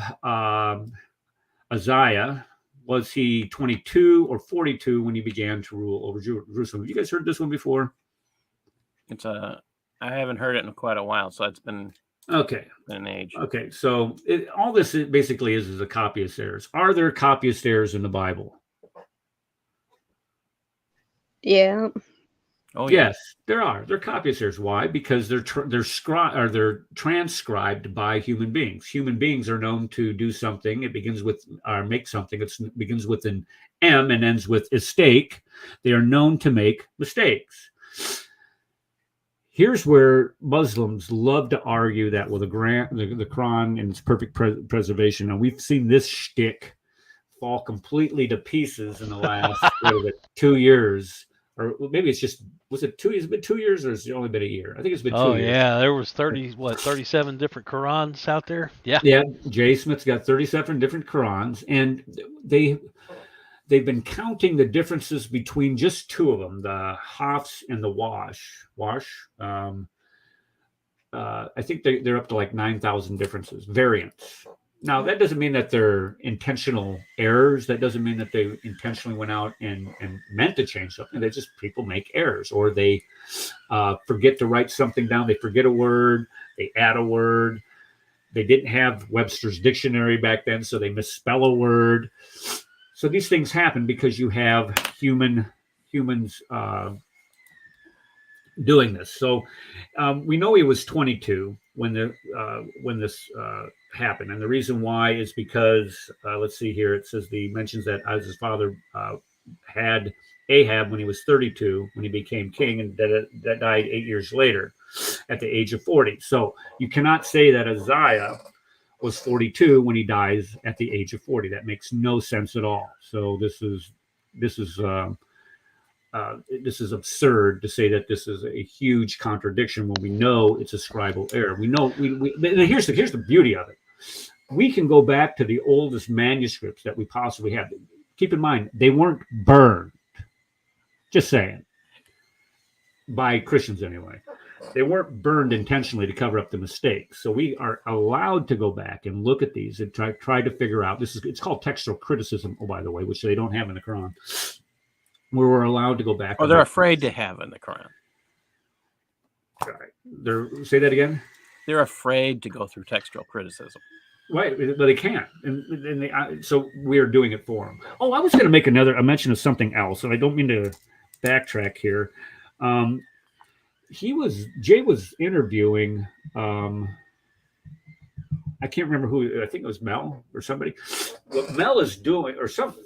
Uzziah. Was he 22 or 42 when he began to rule over Jerusalem? Have you guys heard this one before? I haven't heard it in quite a while, so it's been an age. Okay, so all this basically is a copyist errors. Are there copyist errors in the Bible? Yeah. Oh yeah. Yes, there are. They're copyist errors. Why? Because they're transcribed by human beings. Human beings are known to do something. It begins with or make something. It begins with an M and ends with mistake. They are known to make mistakes. Here's where Muslims love to argue that the Quran and its perfect preservation. And we've seen this shtick fall completely to pieces in the last 2 years. Or maybe it's just, was it 2 years? It's been 2 years, or has it only been a year? I think it's been 2 years. Oh yeah, there was 37 different Qurans out there. Yeah. Yeah, Jay Smith's got 37 different Qurans, and they've been counting the differences between just two of them, the Hafs and the Wash. I think they're up to like 9,000 differences, variants. Now, that doesn't mean that they're intentional errors. That doesn't mean that they intentionally went out and meant to change something. They just, people make errors, or they forget to write something down. They forget a word. They add a word. They didn't have Webster's dictionary back then, so they misspell a word. So these things happen because you have humans doing this. So we know he was 22 when this happened, and the reason why is because let's see here. It says mentions that as his father had Ahab when he was 32 when he became king, and that died 8 years later at the age of 40. So you cannot say that Uzziah was 42 when he dies at the age of 40. That makes no sense at all. So this is absurd to say that this is a huge contradiction when we know it's a scribal error. We know. Here's the beauty of it. We can go back to the oldest manuscripts that we possibly have. Keep in mind, they weren't burned. Just saying. By Christians anyway. They weren't burned intentionally to cover up the mistakes. So we are allowed to go back and look at these and try to figure out. It's called textual criticism, by the way, which they don't have in the Quran. Where we're allowed to go back. Or they're afraid to have in the Quran. Right. Say that again? They're afraid to go through textual criticism. Right, but they can't. So we're doing it for them. Oh, I was going to make a mention of something else, and I don't mean to backtrack here. Jay was interviewing, I can't remember who, I think it was Mel or somebody. What Mel is doing, or something,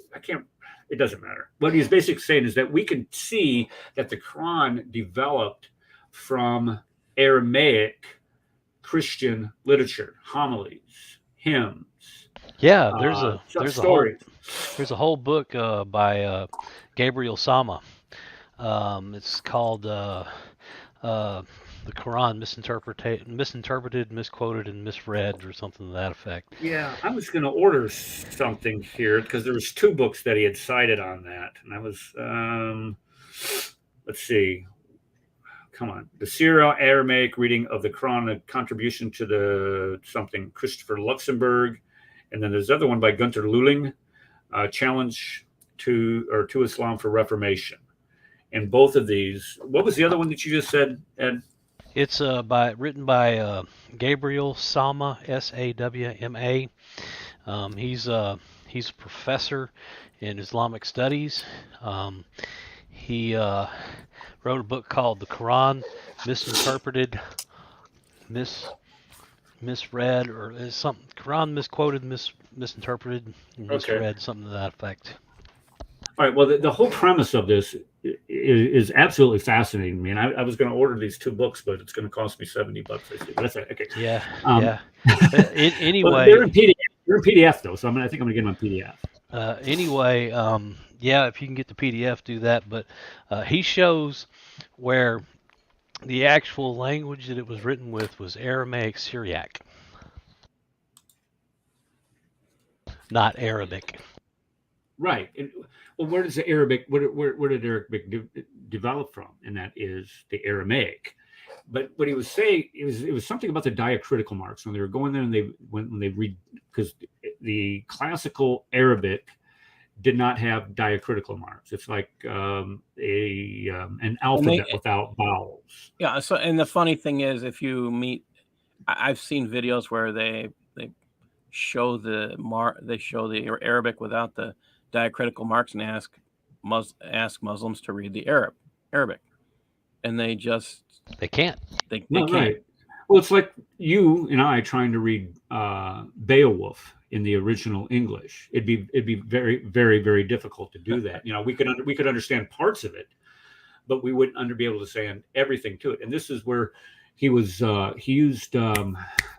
it doesn't matter. What he's basically saying is that we can see that the Quran developed from Aramaic Christian literature, homilies, hymns. Yeah, there's a whole book by Gabriel Sama. It's called the Quran misinterpreted, misquoted, and misread, or something to that effect. Yeah, I was going to order something here because there was 2 books that he had cited on that, and I was let's see. Come on, the Syro-Aramaic reading of the Quran, a contribution to the something Christopher Luxembourg, and then there's the other one by Gunter Luling, Challenge to Islam for Reformation. And both of these, what was the other one that you just said, Ed? It's written by Gabriel Sama, Sawma. He's a professor in Islamic studies. He wrote a book called The Quran Misinterpreted, Misread, or is something Quran misquoted, misinterpreted, misread, something to that effect. All right. Well, the whole premise of this is absolutely fascinating to me. And I was going to order these 2 books, but it's going to cost me $70. I see. That's it. Okay. Yeah. Yeah. Anyway, well, they're in PDF. They're in PDF though, so I think I'm going to get them on PDF. Anyway, yeah, if you can get the PDF, do that. But he shows where The actual language that it was written with was Aramaic Syriac, not Arabic. Right. Well, where does the Arabic? Where did Arabic develop from? And that is the Aramaic. But what he was saying, it was something about the diacritical marks when they were going there, and when they read, because the classical Arabic did not have diacritical marks. It's like an alphabet without vowels. Yeah. So, and the funny thing is, if you meet, I've seen videos where they show the Arabic without the diacritical marks and ask Muslims to read the Arabic, and they can't. They can't. Right. Well, it's like you and I trying to read Beowulf in the original English. It'd be very, very, very difficult to do that. We could understand parts of it, but we wouldn't be able to say everything to it. And this is where he used I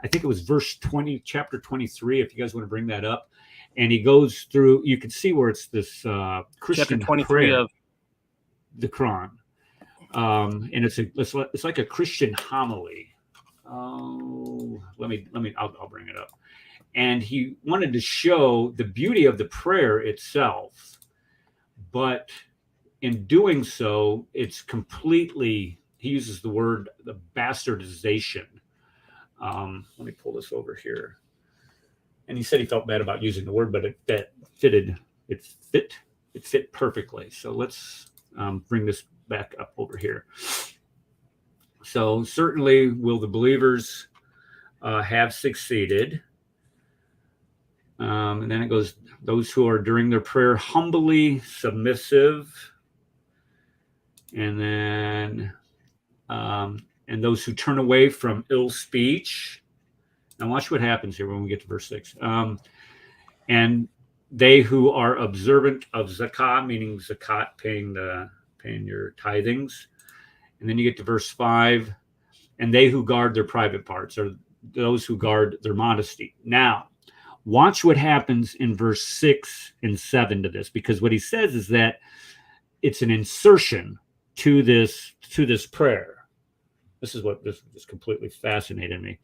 think it was verse 20, chapter 23, if you guys want to bring that up. And he goes through, you can see where it's this Christian chapter 23 prayer, of the Quran. And it's like a Christian homily. Oh, I'll bring it up. And he wanted to show the beauty of the prayer itself, but in doing so, it's completely, he uses the word, the bastardization. Let me pull this over here. And he said he felt bad about using the word, but it fit perfectly. So let's bring this back up over here. So certainly will the believers have succeeded. And then it goes, those who are during their prayer humbly submissive. And then, and those who turn away from ill speech. Now watch what happens here when we get to verse 6. And they who are observant of zakah, meaning zakat, paying your tithings. And then you get to verse 5. And they who guard their private parts, or those who guard their modesty. Now, watch what happens in verse 6 and 7 to this, because what he says is that it's an insertion to this prayer. This is completely fascinated me.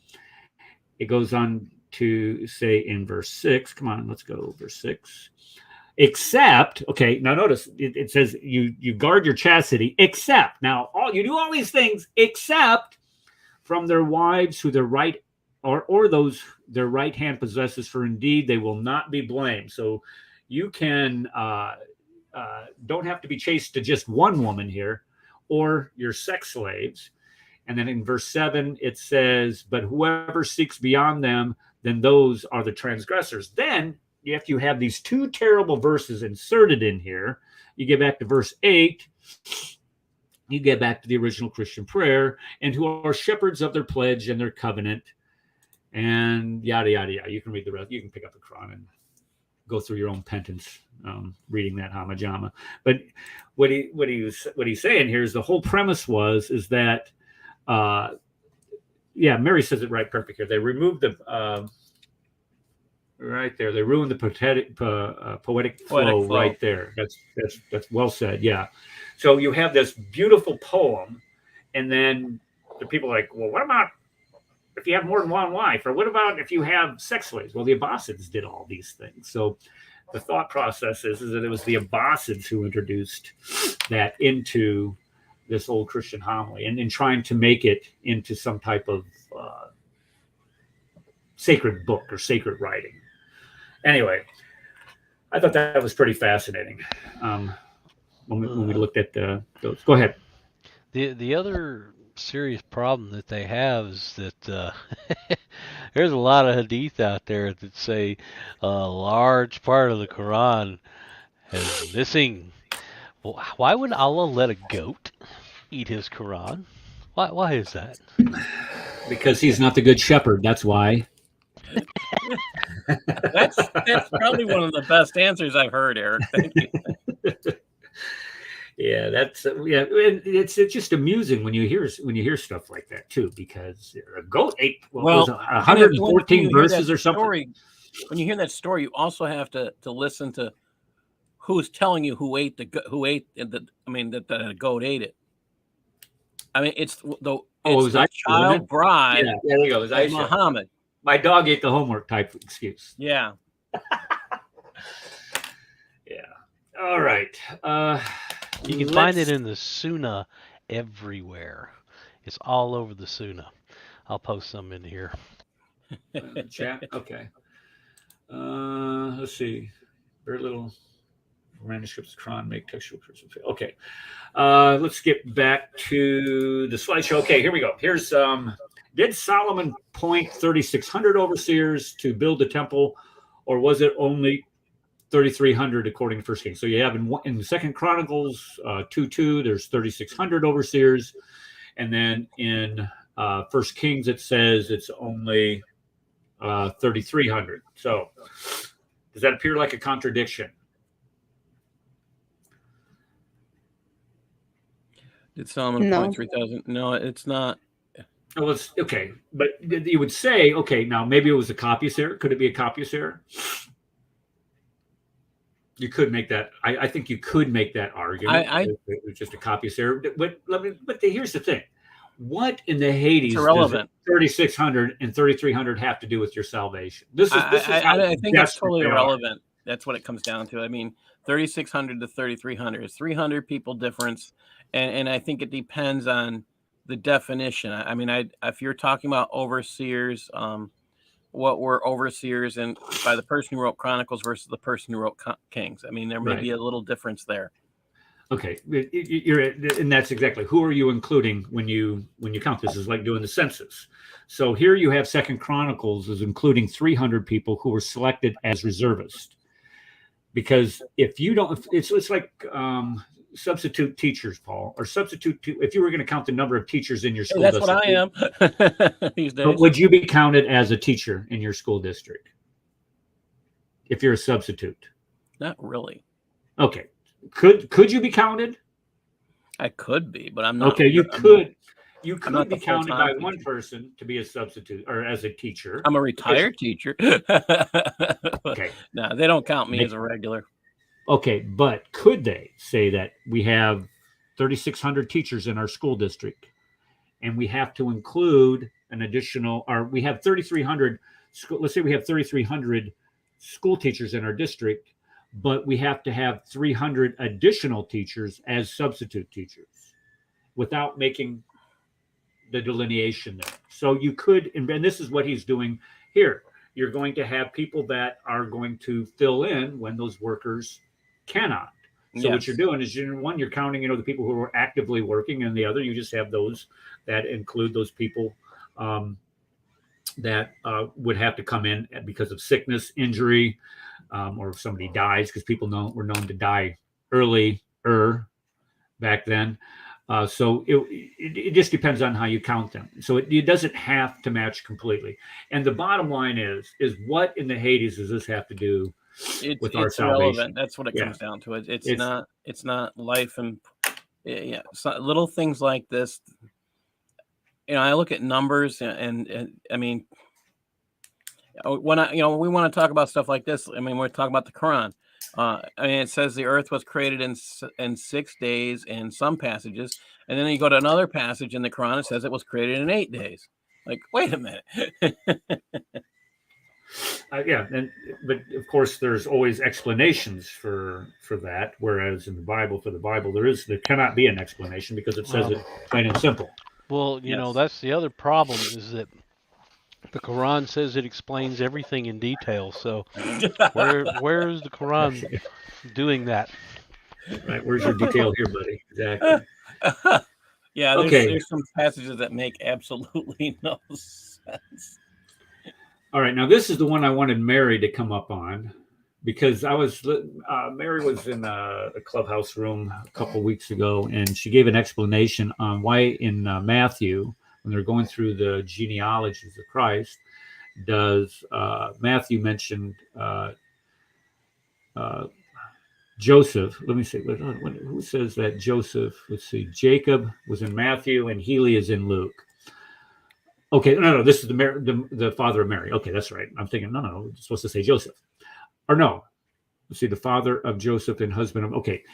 It goes on to say in verse 6, come on, let's go verse 6. Except, okay, now notice it says you guard your chastity, except, now you do all these things except from their wives who their right or those their right hand possesses, for indeed they will not be blamed. So you can don't have to be chaste to just one woman here, or your sex slaves. And then in verse 7 it says, but whoever seeks beyond them, then those are the transgressors. Then if you have these two terrible verses inserted in here, you get back to verse 8, you get back to the original Christian prayer, and who are shepherds of their pledge and their covenant, and yada, yada, yada. You can read the rest. You can pick up the Quran and go through your own penance, reading that Hamajama. But what he's saying here is the whole premise is that, Mary says it right perfect here. They removed the, right there. They ruined the poetic flow right there. That's well said. Yeah. So you have this beautiful poem, and then the people are like, well, what about if you have more than one wife? Or what about if you have sex slaves? Well, the Abbasids did all these things. So the thought process is that it was the Abbasids who introduced that into this old Christian homily, and in trying to make it into some type of sacred book or sacred writing. Anyway, I thought that was pretty fascinating when we looked at those. Go ahead. The other serious problem that they have is that there's a lot of hadith out there that say a large part of the Quran is missing. Well, why would Allah let a goat eat his Quran? Why is that? Because he's not the good shepherd. That's why. That's probably one of the best answers I've heard, Eric. Thank you. Yeah, it's just amusing when you hear stuff like that too, because a goat ate 114 verses or something. When you hear that story, you also have to listen to who's telling you that a goat ate it. I mean, it's the Oh, it was the Aisha, wasn't child it? bride Yeah, there you go. It was of Aisha. Muhammad. My dog ate the homework type excuse. Yeah. Yeah. All right. You can find it in the Sunnah everywhere. It's all over the Sunnah. I'll post some in here. Chat. Okay. Let's see. Very little manuscripts of Quran make textual criticism. Okay. Let's get back to the slideshow. Okay, here we go. Here's did Solomon appoint 3,600 overseers to build the temple, or was it only 3,300 according to First Kings? So you have in the Second Chronicles 2:2, there's 3,600 overseers, and then in First Kings it says it's only 3,300. So does that appear like a contradiction? Did Solomon No. appoint 3,000? No, it's not. Well, it's okay, but you would say, okay, now maybe it was a copyist error. Could it be a copyist error? You could make that. I think you could make that argument. It was just a copyist error. But here's the thing: what in the Hades does 3,600 and 3,300 have to do with your salvation? I think that's totally irrelevant. That's what it comes down to. I mean, 3,600 to 3,300 is 300 people difference, and I think it depends on the definition. I mean, if you're talking about overseers, what were overseers and by the person who wrote Chronicles versus the person who wrote Kings. I mean, there may be a little difference there. Okay, and that's exactly who are you including when you count this? Is like doing the census. So here you have Second Chronicles is including 300 people who were selected as reservists, because if you don't, it's like substitute teachers, Paul, or if you were going to count the number of teachers in your school district. That's what I am these days. But would you be counted as a teacher in your school district if you're a substitute? Not really. Okay. Could you be counted? I could be, but I'm not. Okay, you could be counted by one person to be a substitute or as a teacher. I'm a retired teacher. Okay. No, they don't count me as a regular. Okay, but could they say that we have 3,600 teachers in our school district and we have to include an additional, or we have 3,300, let's say we have 3,300 school teachers in our district, but we have to have 300 additional teachers as substitute teachers without making the delineation there. So you could, and this is what he's doing here. You're going to have people that are going to fill in when those workers cannot. So what you're doing is you're counting, the people who are actively working, and the other, you just have those that include those people that would have to come in because of sickness, injury, or if somebody dies, because people were known to die earlier back then. So it just depends on how you count them. So it doesn't have to match completely. And the bottom line is what in the Hades does this have to do with our salvation? Irrelevant. That's what it comes down to. It's not life and little things like this. I look at numbers and I mean, when we want to talk about stuff like this, I mean, we're talking about the Quran. I mean, it says the earth was created in 6 days in some passages, and then you go to another passage in the Quran, it says it was created in 8 days. Like, wait a minute. But of course, there's always explanations for that. Whereas in the Bible, there cannot be an explanation because it says it plain and simple. Well, that's the other problem is that the Quran says it explains everything in detail. So where is the Quran doing that? Right. Where's your detail here, buddy? Exactly. There's some passages that make absolutely no sense. All right. Now, this is the one I wanted Mary to come up on because Mary was in a clubhouse room a couple weeks ago, and she gave an explanation on why in Matthew, when they're going through the genealogies of Christ, does Matthew mention Joseph? Let me see. Who says that Joseph? Let's see. Jacob was in Matthew and Heli is in Luke. Okay, no, this is the father of Mary. Okay, that's right. I'm thinking, no, it's supposed to say Joseph. Or no. Let's see, the father of Joseph and husband of. Okay,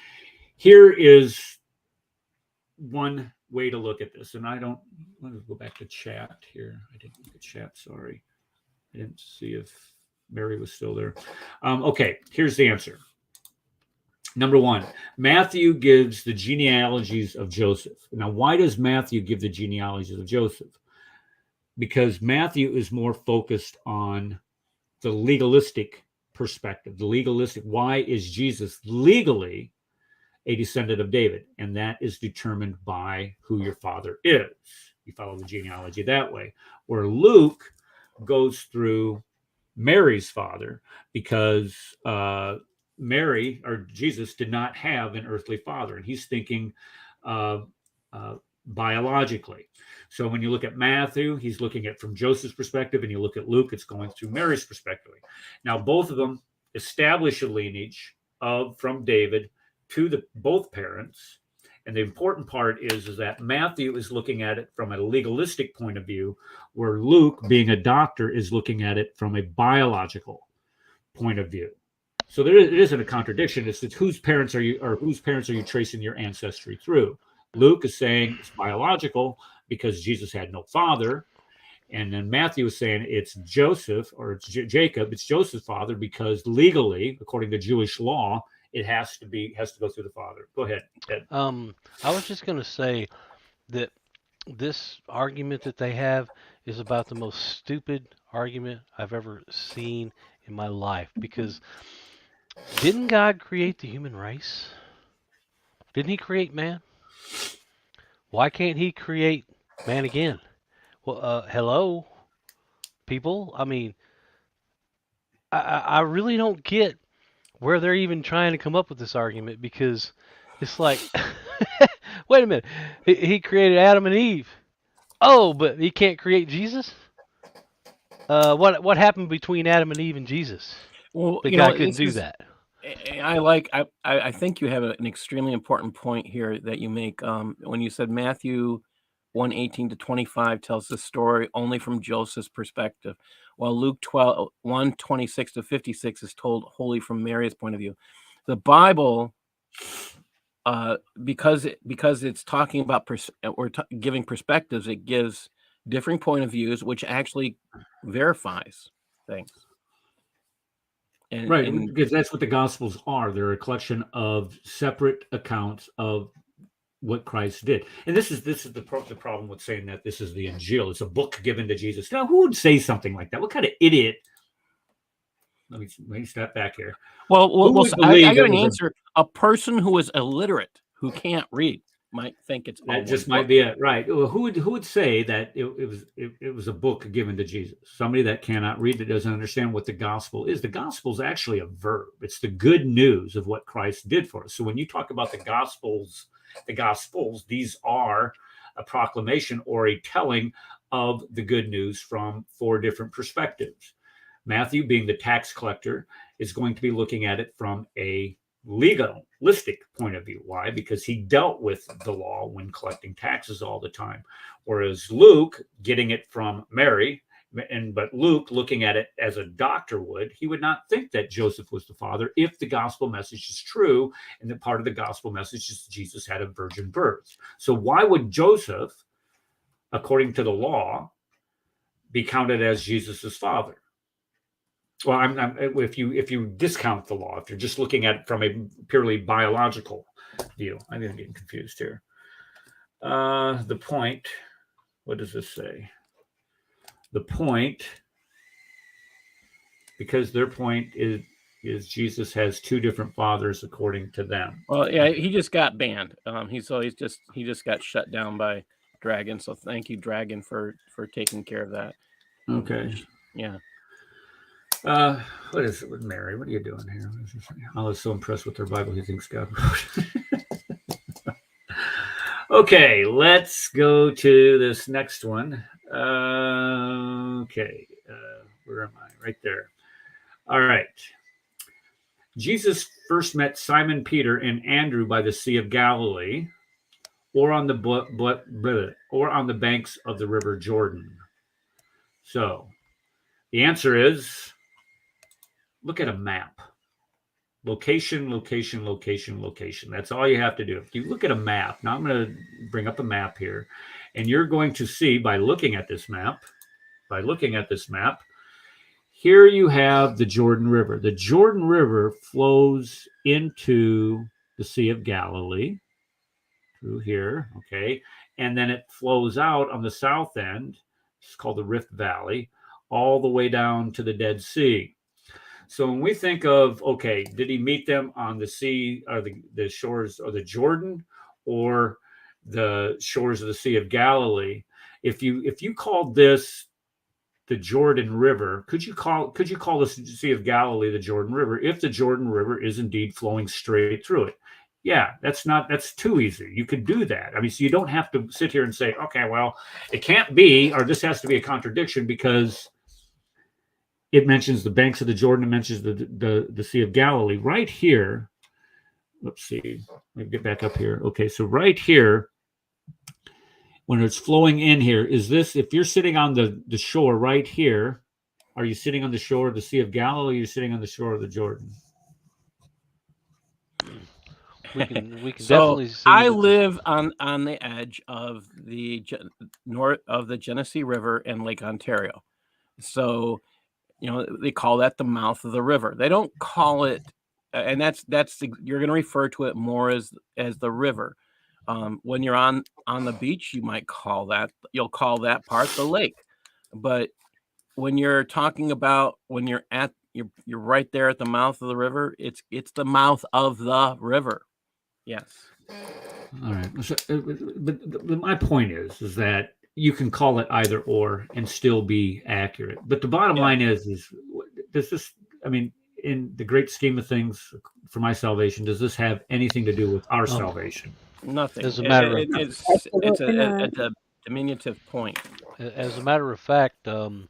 here is one way to look at this. And I don't, let me go back to chat here. I didn't look at chat. Sorry. I didn't see if Mary was still there. Okay, here's the answer. Number one, Matthew gives the genealogies of Joseph. Now, why does Matthew give the genealogies of Joseph? Because Matthew is more focused on the legalistic perspective. The legalistic, why is Jesus legally a descendant of David? And that is determined by who your father is. You follow the genealogy that way. Where Luke goes through Mary's father, because Mary or Jesus did not have an earthly father, and he's thinking biologically. So when you look at Matthew, he's looking at from Joseph's perspective, and you look at Luke, it's going through Mary's perspective. Now, both of them establish a lineage from David to both parents. And the important part is that Matthew is looking at it from a legalistic point of view, where Luke, being a doctor, is looking at it from a biological point of view. So it isn't a contradiction. It's whose parents are you tracing your ancestry through? Luke is saying it's biological because Jesus had no father. And then Matthew is saying it's Joseph or it's Jacob. It's Joseph's father because legally, according to Jewish law, it has to go through the father. Go ahead, Ted. I was just going to say that this argument that they have is about the most stupid argument I've ever seen in my life, because didn't God create the human race? Didn't he create man? Why can't he create man again? Well, hello, people. I mean, I really don't get where they're even trying to come up with this argument, because it's like, wait a minute, he created Adam and Eve. Oh, but he can't create Jesus? What happened between Adam and Eve and Jesus? Well, The guy couldn't do that. I think you have an extremely important point here that you make when you said Matthew 1:18 to 25 tells the story only from Joseph's perspective, while Luke 1:26 to 56 is told wholly from Mary's point of view. The Bible, because it's talking about giving perspectives, it gives differing point of views, which actually verifies things. Because that's what the Gospels are. They're a collection of separate accounts of what Christ did. And this is the problem with saying that this is the Injil. It's a book given to Jesus. Now, who would say something like that? What kind of idiot? Let me step back here. Well, I got an answer. A person who is illiterate, who can't read, might think it's that just might be it, right? Well, who would say that it was a book given to Jesus? Somebody that cannot read, that doesn't understand what the gospel is. The gospel is actually a verb. It's the good news of what Christ did for us. So when you talk about the gospels, these are a proclamation or a telling of the good news from 4 different perspectives. Matthew, being the tax collector, is going to be looking at it from a legalistic point of view. Why? Because he dealt with the law when collecting taxes all the time. Whereas Luke, getting it from Mary, but Luke, looking at it as a doctor would, he would not think that Joseph was the father if the gospel message is true, and that part of the gospel message is Jesus had a virgin birth. So why would Joseph, according to the law, be counted as Jesus's father? Well, if you discount the law, if you're just looking at it from a purely biological view, I'm getting confused here. The point, what does this say? The point, because their point is Jesus has 2 different fathers according to them. Well, yeah, he just got banned. He just got shut down by Dragon. So thank you, Dragon, for taking care of that. Okay. Yeah. What is it with Mary? What are you doing here? I was so impressed with her Bible. He thinks God wrote. Okay, let's go to this next one. Okay, where am I? Right there. All right. Jesus first met Simon Peter and Andrew by the Sea of Galilee, or on the banks of the River Jordan. So, the answer is, look at a map. Location, location, location, location. That's all you have to do. If you look at a map, now I'm going to bring up a map here, and you're going to see by looking at this map, here you have the Jordan River. The Jordan River flows into the Sea of Galilee through here, okay? And then it flows out on the south end. It's called the Rift Valley, all the way down to the Dead Sea. So when we think of, okay, did he meet them on the sea or the shores of the Jordan or the shores of the Sea of Galilee? If you called this the Jordan River, could you call the Sea of Galilee the Jordan River if the Jordan River is indeed flowing straight through it? Yeah, that's too easy. You could do that. I mean, so you don't have to sit here and say, okay, well, it can't be, or this has to be a contradiction because it mentions the banks of the Jordan, it mentions the Sea of Galilee. Right here, let's see, let me get back up here. Okay, so right here, when it's flowing in here, is this, if you're sitting on the shore right here, are you sitting on the shore of the Sea of Galilee or are you sitting on the shore of the Jordan? We can So definitely see. I that live on the edge of the north of the Genesee River and Lake Ontario. So, they call that the mouth of the river. They don't call it, and that's you're going to refer to it more as the river. When you're on the beach, you'll call that part the lake. But when you're talking about when you're right there at the mouth of the river, it's the mouth of the river. Yes. All right. So, but my point is that you can call it either or and still be accurate. But the bottom line is does this, I mean, in the great scheme of things for my salvation, does this have anything to do with our salvation? Nothing. As a matter of it's a diminutive point. As a matter of fact, in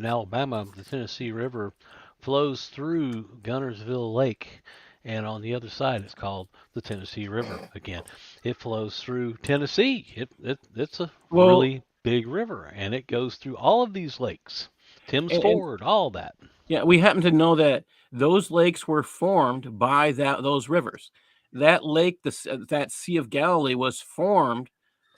Alabama, the Tennessee River flows through Gunnersville Lake, and on the other side, it's called the Tennessee River. Again, it flows through Tennessee. It's a really big river, and it goes through all of these lakes, Tim's Ford, all that. Yeah, we happen to know that those lakes were formed by those rivers. That lake, that Sea of Galilee, was formed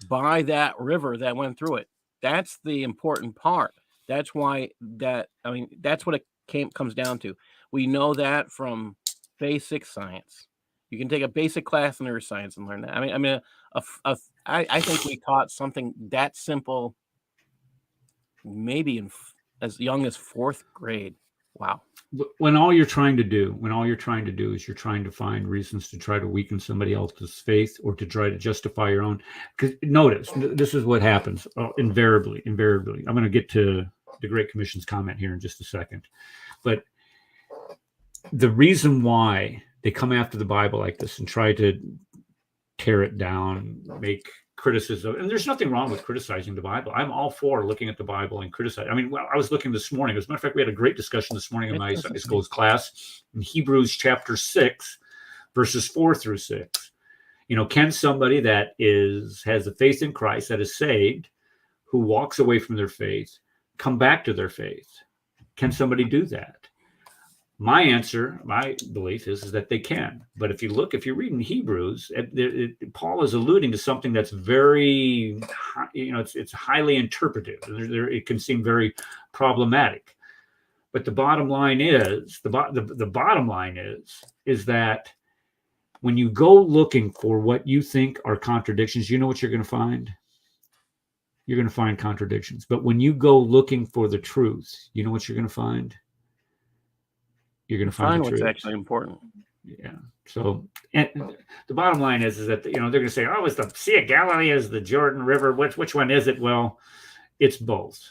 by that river that went through it. That's the important part. That's why that's what it comes down to. We know that from basic science. You can take a basic class in earth science and learn that. I think we taught something that simple maybe as young as 4th grade. Wow. When all you're trying to do is you're trying to find reasons to try to weaken somebody else's faith or to try to justify your own. Because notice, this is what happens invariably. I'm going to get to the Great Commission's comment here in just a second. But the reason why they come after the Bible like this and try to tear it down, make criticism, and there's nothing wrong with criticizing the Bible. I'm all for looking at the Bible and criticizing. I mean, I was looking this morning. As a matter of fact, we had a great discussion this morning in my Sunday school's class in Hebrews chapter 6, verses 4 through 6. Can somebody that has a faith in Christ, that is saved, who walks away from their faith, come back to their faith? Can somebody do that? My answer, my belief is that they can. But if you read in Hebrews, Paul is alluding to something that's very, it's highly interpretive. It can seem very problematic. But the bottom line is, the bottom line is that when you go looking for what you think are contradictions, you know what you're going to find? You're going to find contradictions. But when you go looking for the truth, you know what you're going to find? You're going to find what's actually important. Yeah. So, and the bottom line is that they're going to say, "Oh, is the Sea of Galilee is the Jordan River? Which one is it?" Well, it's both.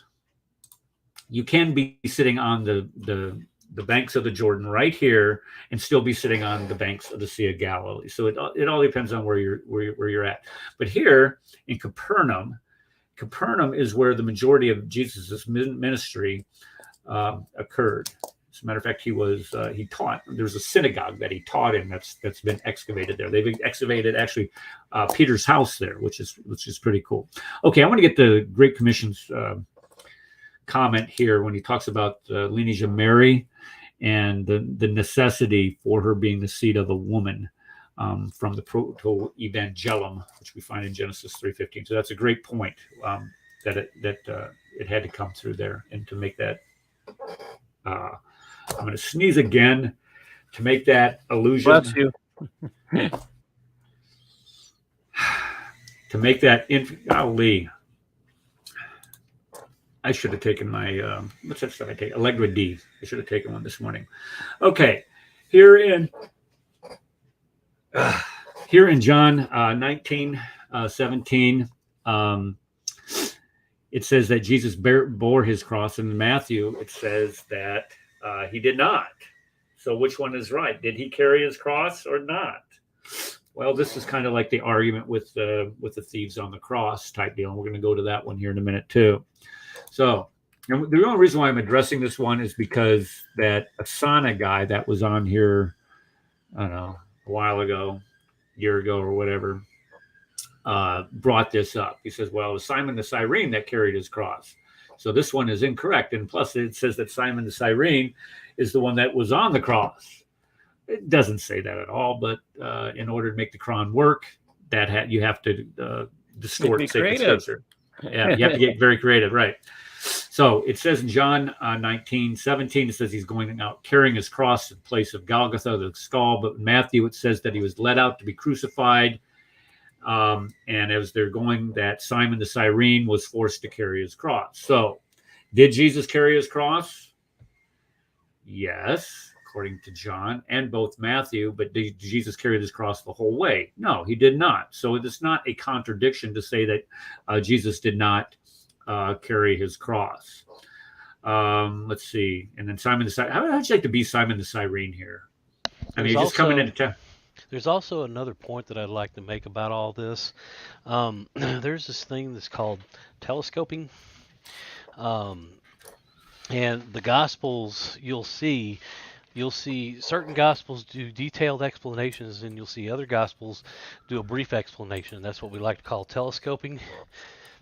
You can be sitting on the banks of the Jordan right here and still be sitting on the banks of the Sea of Galilee. So it all depends on where you're at. But here in Capernaum is where the majority of Jesus's ministry occurred. As a matter of fact, he taught. There's a synagogue that he taught in that's been excavated there. They've excavated actually Peter's house there, which is pretty cool. Okay, I want to get the Great Commission's comment here when he talks about the lineage of Mary and the necessity for her being the seed of a woman from the proto-evangelium, which we find in Genesis 3:15. So that's a great point that it had to come through there, and to make that. I'm going to sneeze again to make that allusion. Bless you. To make that golly. I should have taken my what's that stuff I take? Allegra D. I should have taken one this morning. Okay, here in John 19:17, it says that Jesus bore his cross. And in Matthew, it says that he did not. So which one is right? Did he carry his cross or not? Well, this is kind of like the argument with the thieves on the cross type deal. And we're going to go to that one here in a minute too. So the only reason why I'm addressing this one is because that Asana guy that was on here, I don't know, a while ago, year ago or whatever, brought this up. He says, well, it was Simon the Cyrene that carried his cross. So this one is incorrect. And plus it says that Simon the Cyrene is the one that was on the cross. It doesn't say that at all, but in order to make the Quran work, you have to distort sacred scripture. Yeah, you have to get very creative, right? So it says in John 19:17, it says he's going out carrying his cross in place of Golgotha, the skull. But in Matthew, it says that he was led out to be crucified. And as they're going, that Simon the Cyrene was forced to carry his cross. So did Jesus carry his cross? Yes, according to John and both Matthew. But did Jesus carry his cross the whole way? No, he did not. So it is not a contradiction to say that Jesus did not carry his cross. Let's see. And then Simon the Cyrene. How would you like to be Simon the Cyrene here? I mean, just coming into town. There's also another point that I'd like to make about all this. There's this thing that's called telescoping. And the Gospels, you'll see certain Gospels do detailed explanations, and you'll see other Gospels do a brief explanation. That's what we like to call telescoping,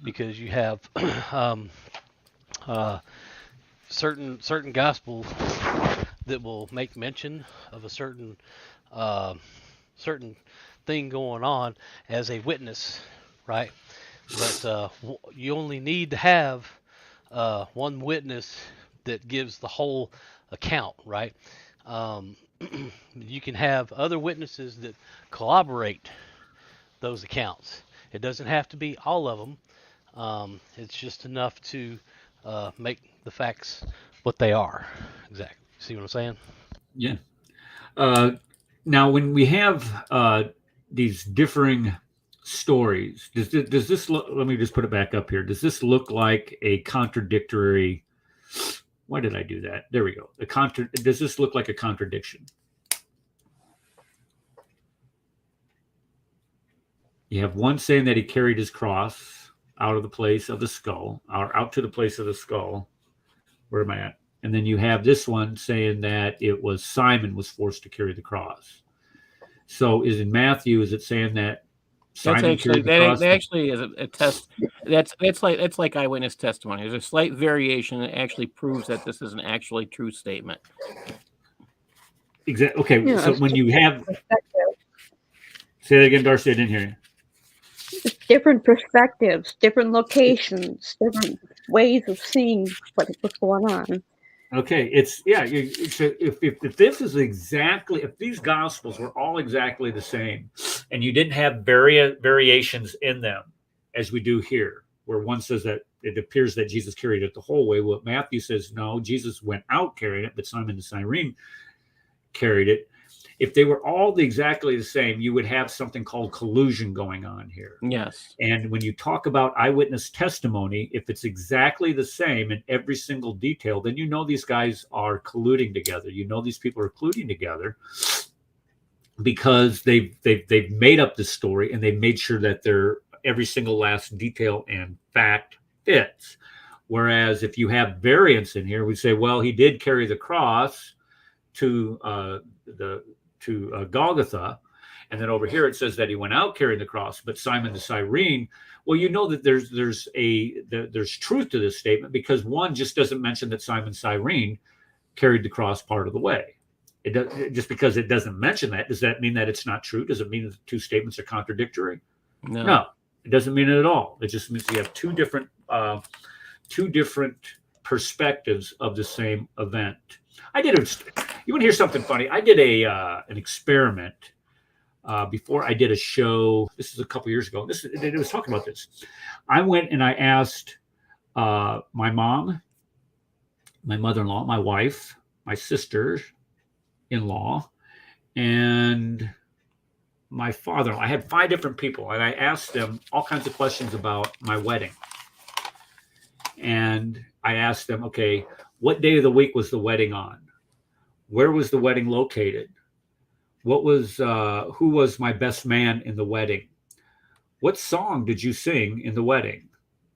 because you have certain Gospels that will make mention of a certain thing going on as a witness, right? But you only need to have one witness that gives the whole account, right? You can have other witnesses that corroborate those accounts. It doesn't have to be all of them. It's just enough to make the facts what they are. Exactly. See what I'm saying? Yeah. Now, when we have these differing stories, does this look? Let me just put it back up here. Does this look like a contradictory? Why did I do that? There we go. Does this look like a contradiction? You have one saying that he carried his cross out of the place of the skull, or out to the place of the skull. Where am I at? And then you have this one saying that it was Simon was forced to carry the cross. So is in Matthew, is it saying that Simon carried the cross? That actually is a test. That's like eyewitness testimony. There's a slight variation that actually proves that this is an actually true statement. Exactly. Okay. Yeah, so when you have, say that again, Darcy. I didn't hear you. Different perspectives, different locations, different ways of seeing what's going on. Okay, if this is exactly, if these Gospels were all exactly the same, and you didn't have variations in them, as we do here, where one says that it appears that Jesus carried it the whole way, well, Matthew says no, Jesus went out carrying it, but Simon the Cyrene carried it. If they were all exactly the same, you would have something called collusion going on here. Yes. And when you talk about eyewitness testimony, if it's exactly the same in every single detail, then you know these guys are colluding together. You know these people are colluding together because they've made up this story, and they've made sure that every single last detail and fact fits. Whereas if you have variance in here, we say, well, he did carry the cross to Golgotha, and then over here it says that he went out carrying the cross, but Simon the Cyrene, well, you know that there's truth to this statement, because one just doesn't mention that Simon Cyrene carried the cross part of the way. It does, just because it doesn't mention that, does that mean that it's not true? Does it mean that the two statements are contradictory? No, it doesn't mean it at all. It just means you have two different perspectives of the same event. You want to hear something funny? I did an experiment before I did a show. This is a couple years ago. It was talking about this. I went and I asked my mom, my mother-in-law, my wife, my sister-in-law, and my father-in-law. I had 5 different people, and I asked them all kinds of questions about my wedding. And I asked them, okay, what day of the week was the wedding on? Where was the wedding located? Who was my best man in the wedding? What song did you sing in the wedding?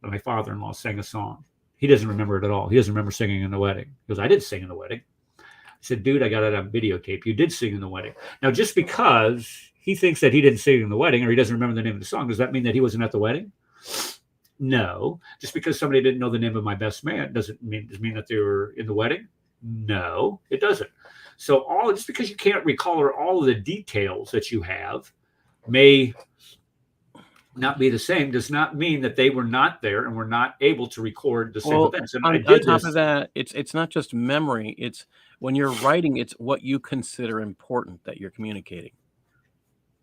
And my father-in-law sang a song. He doesn't remember it at all. He doesn't remember singing in the wedding. He goes, I didn't sing in the wedding. I said, dude, I got it on videotape. You did sing in the wedding. Now, just because he thinks that he didn't sing in the wedding or he doesn't remember the name of the song, does that mean that he wasn't at the wedding? No. Just because somebody didn't know the name of my best man does it mean that they were in the wedding? No, it doesn't. So just because you can't recall all of the details that you have may not be the same, does not mean that they were not there and were not able to record the same events. And on top of that, it's not just memory. It's when you're writing, it's what you consider important that you're communicating.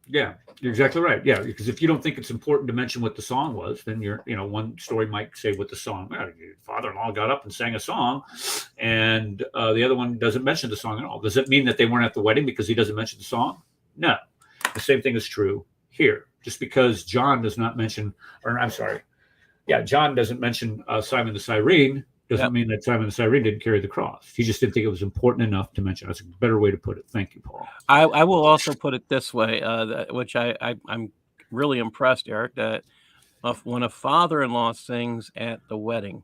Yeah, you're exactly right. Yeah, because if you don't think it's important to mention what the song was, then one story might say what the song. Your father-in-law got up and sang a song, and the other one doesn't mention the song at all. Does it mean that they weren't at the wedding because he doesn't mention the song? No. The same thing is true here. Just because John does not mention, John doesn't mention Simon the Cyrene doesn't mean that Simon the Cyrene didn't carry the cross. He just didn't think it was important enough to mention. That's a better way to put it. Thank you, Paul. I will also put it this way, which I'm really impressed, Eric, that when a father-in-law sings at the wedding,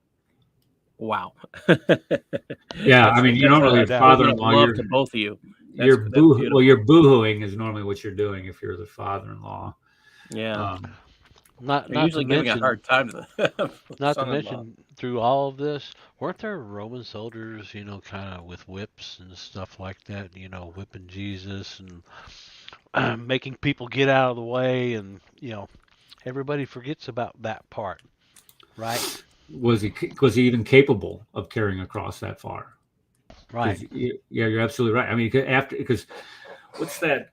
wow. Yeah, I mean, you normally father-in-law. Love to both of you. Your boohooing is normally what you're doing if you're the father-in-law. Yeah. Not usually to giving mention, a hard time to the not to mention through all of this, weren't there Roman soldiers, kind of with whips and stuff like that, whipping Jesus and making people get out of the way, and everybody forgets about that part, right? Was he even capable of carrying a cross that far? Right. Yeah, you're absolutely right. I mean, because what's that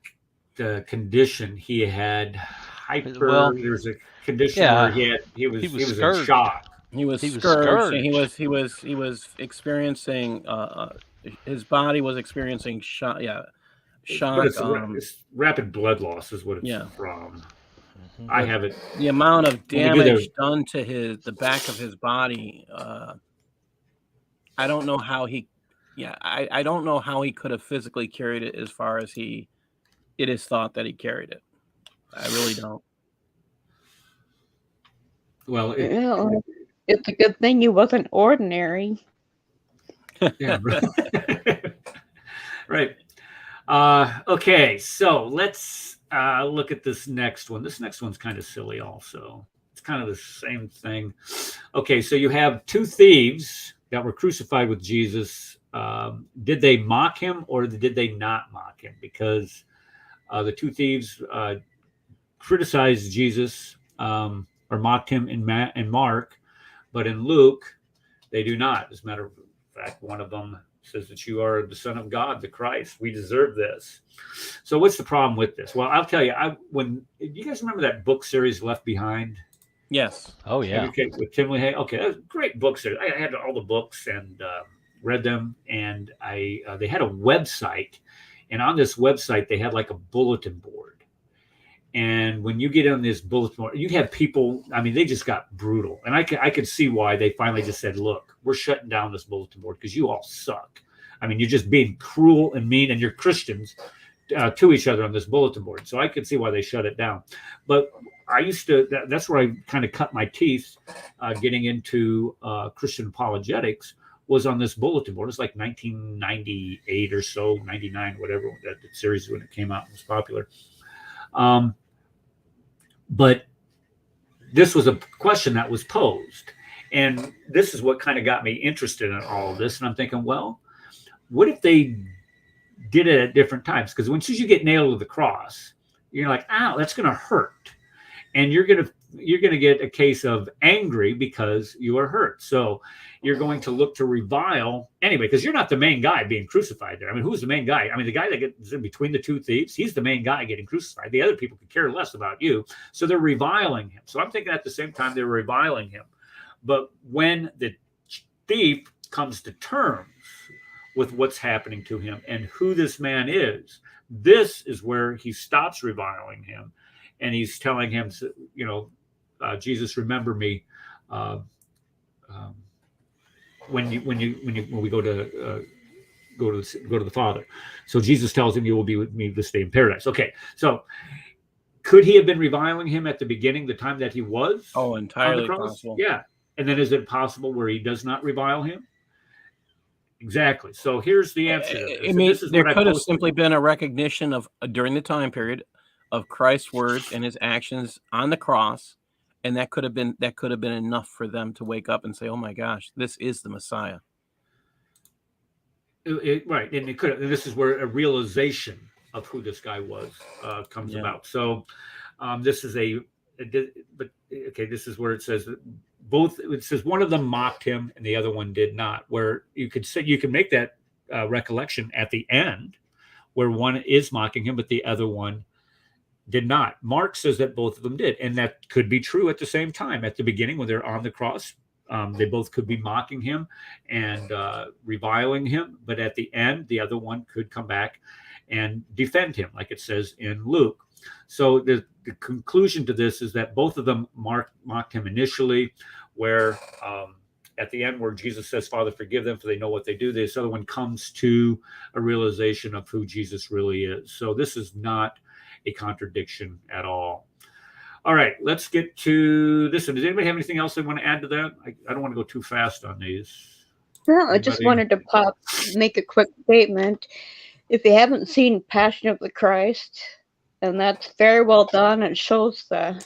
condition he had? There's a condition where he was in shock. He was scourged. And he was experiencing his body was experiencing shock. Yeah, shock. It's rapid blood loss is what it's from. Mm-hmm. I have it. The amount of damage done to the back of his body. I don't know how he. Yeah, I don't know how he could have physically carried it as far as it is thought that he carried it. I really don't. Well, it's a good thing he wasn't ordinary. Yeah, right. Okay, so let's look at this next one. This next one's kind of silly also. It's kind of the same thing. Okay, so you have 2 thieves that were crucified with Jesus. Did they mock him or did they not mock him? Because the 2 thieves criticized Jesus or mocked him in Mark, but in Luke, they do not. As a matter of fact, one of them says that you are the Son of God, the Christ. We deserve this. So what's the problem with this? Well, I'll tell you, you guys remember that book series Left Behind? Yes. Oh, yeah. Okay, with Tim LaHaye. Okay, that was a great book series. I had all the books and read them, and they had a website, and on this website, they had like a bulletin board. And when you get on this bulletin board, you have people, I mean, they just got brutal. And I could see why they finally just said, look, we're shutting down this bulletin board because you all suck. I mean, you're just being cruel and mean, and you're Christians to each other on this bulletin board. So I could see why they shut it down. But that's where I kind of cut my teeth getting into Christian apologetics, was on this bulletin board. It's like 1998 or so, 99, whatever, that series when it came out and was popular. But this was a question that was posed. And this is what kind of got me interested in all of this. And I'm thinking, well, what if they did it at different times? Because once you get nailed to the cross, you're like, ow, that's going to hurt. And you're going to get a case of angry because you are hurt. So you're going to look to revile anyway, because you're not the main guy being crucified there. I mean, who's the main guy? I mean, the guy that gets in between the two thieves, he's the main guy getting crucified. The other people could care less about you. So they're reviling him. So I'm thinking at the same time they're reviling him. But when the thief comes to terms with what's happening to him and who this man is, this is where he stops reviling him. And he's telling him, Jesus, remember me when we go to the Father. So Jesus tells him, you will be with me this day in paradise. Okay, so could he have been reviling him at the beginning, the time that he was? Oh, entirely on the cross? possible. Yeah, and then is it possible where he does not revile him? Exactly. So here's the answer to this. I mean, there could have simply been a recognition of during the time period of Christ's words and his actions on the cross, and that could have been enough for them to wake up and say, "Oh my gosh, this is the Messiah." Right, and it could. And this is where a realization of who this guy was comes about. So this is this is where it says that both. It says one of them mocked him and the other one did not. Where you could make that recollection at the end, where one is mocking him, but the other one did not. Mark says that both of them did, and that could be true at the same time. At the beginning, when they're on the cross, they both could be mocking him and reviling him, but at the end, the other one could come back and defend him, like it says in Luke. So the conclusion to this is that both of them mocked him initially, where at the end, where Jesus says, "Father, forgive them, for they know what they do." This other one comes to a realization of who Jesus really is. So this is not a contradiction at all. All right, let's get to this one. Does anybody have anything else they want to add to that? I don't want to go too fast on these. No, I just wanted to make a quick statement. If you haven't seen Passion of the Christ, and that's very well done, it shows the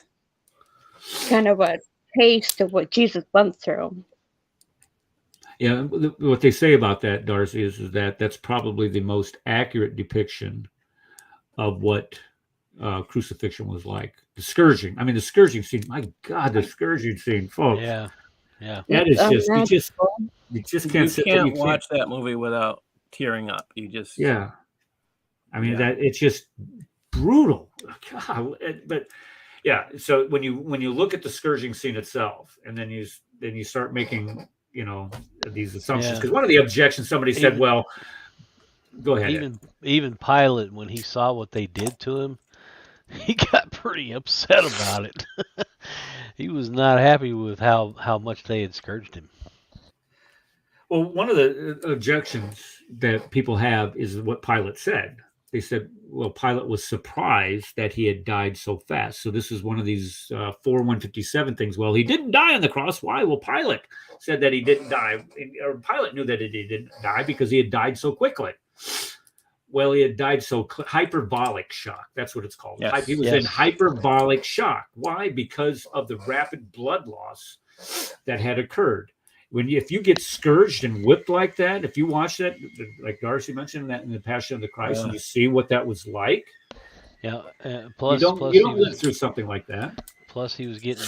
kind of a taste of what Jesus went through. Yeah, what they say about that, Darcy, is that that's probably the most accurate depiction of what crucifixion was like. The scourging. I mean, the scourging scene. My God, the scourging scene, folks. Yeah. That is just you just can't sit there. You can't watch that movie without tearing up. You just I mean that it's just brutal. God, but yeah. So when you look at the scourging scene itself, and then you start making these assumptions, because one of the objections somebody said, well, go ahead. Even Pilate, when he saw what they did to him, he got pretty upset about it. He was not happy with how much they had scourged him. Well, one of the objections that people have is what Pilate said. They said, well, Pilate was surprised that he had died so fast. So this is one of these 4:157 things. Well, he didn't die on the cross. Why? Well, Pilate said that he didn't die. Or Pilate knew that he didn't die because he had died so quickly. Well, he had died so hyperbolic shock. That's what it's called. Yes, he was in hyperbolic shock. Why? Because of the rapid blood loss that had occurred. If you get scourged and whipped like that, if you watch that, like Darcy mentioned that in the Passion of the Christ, and you see what that was like, plus you don't live through something like that. Plus, he was getting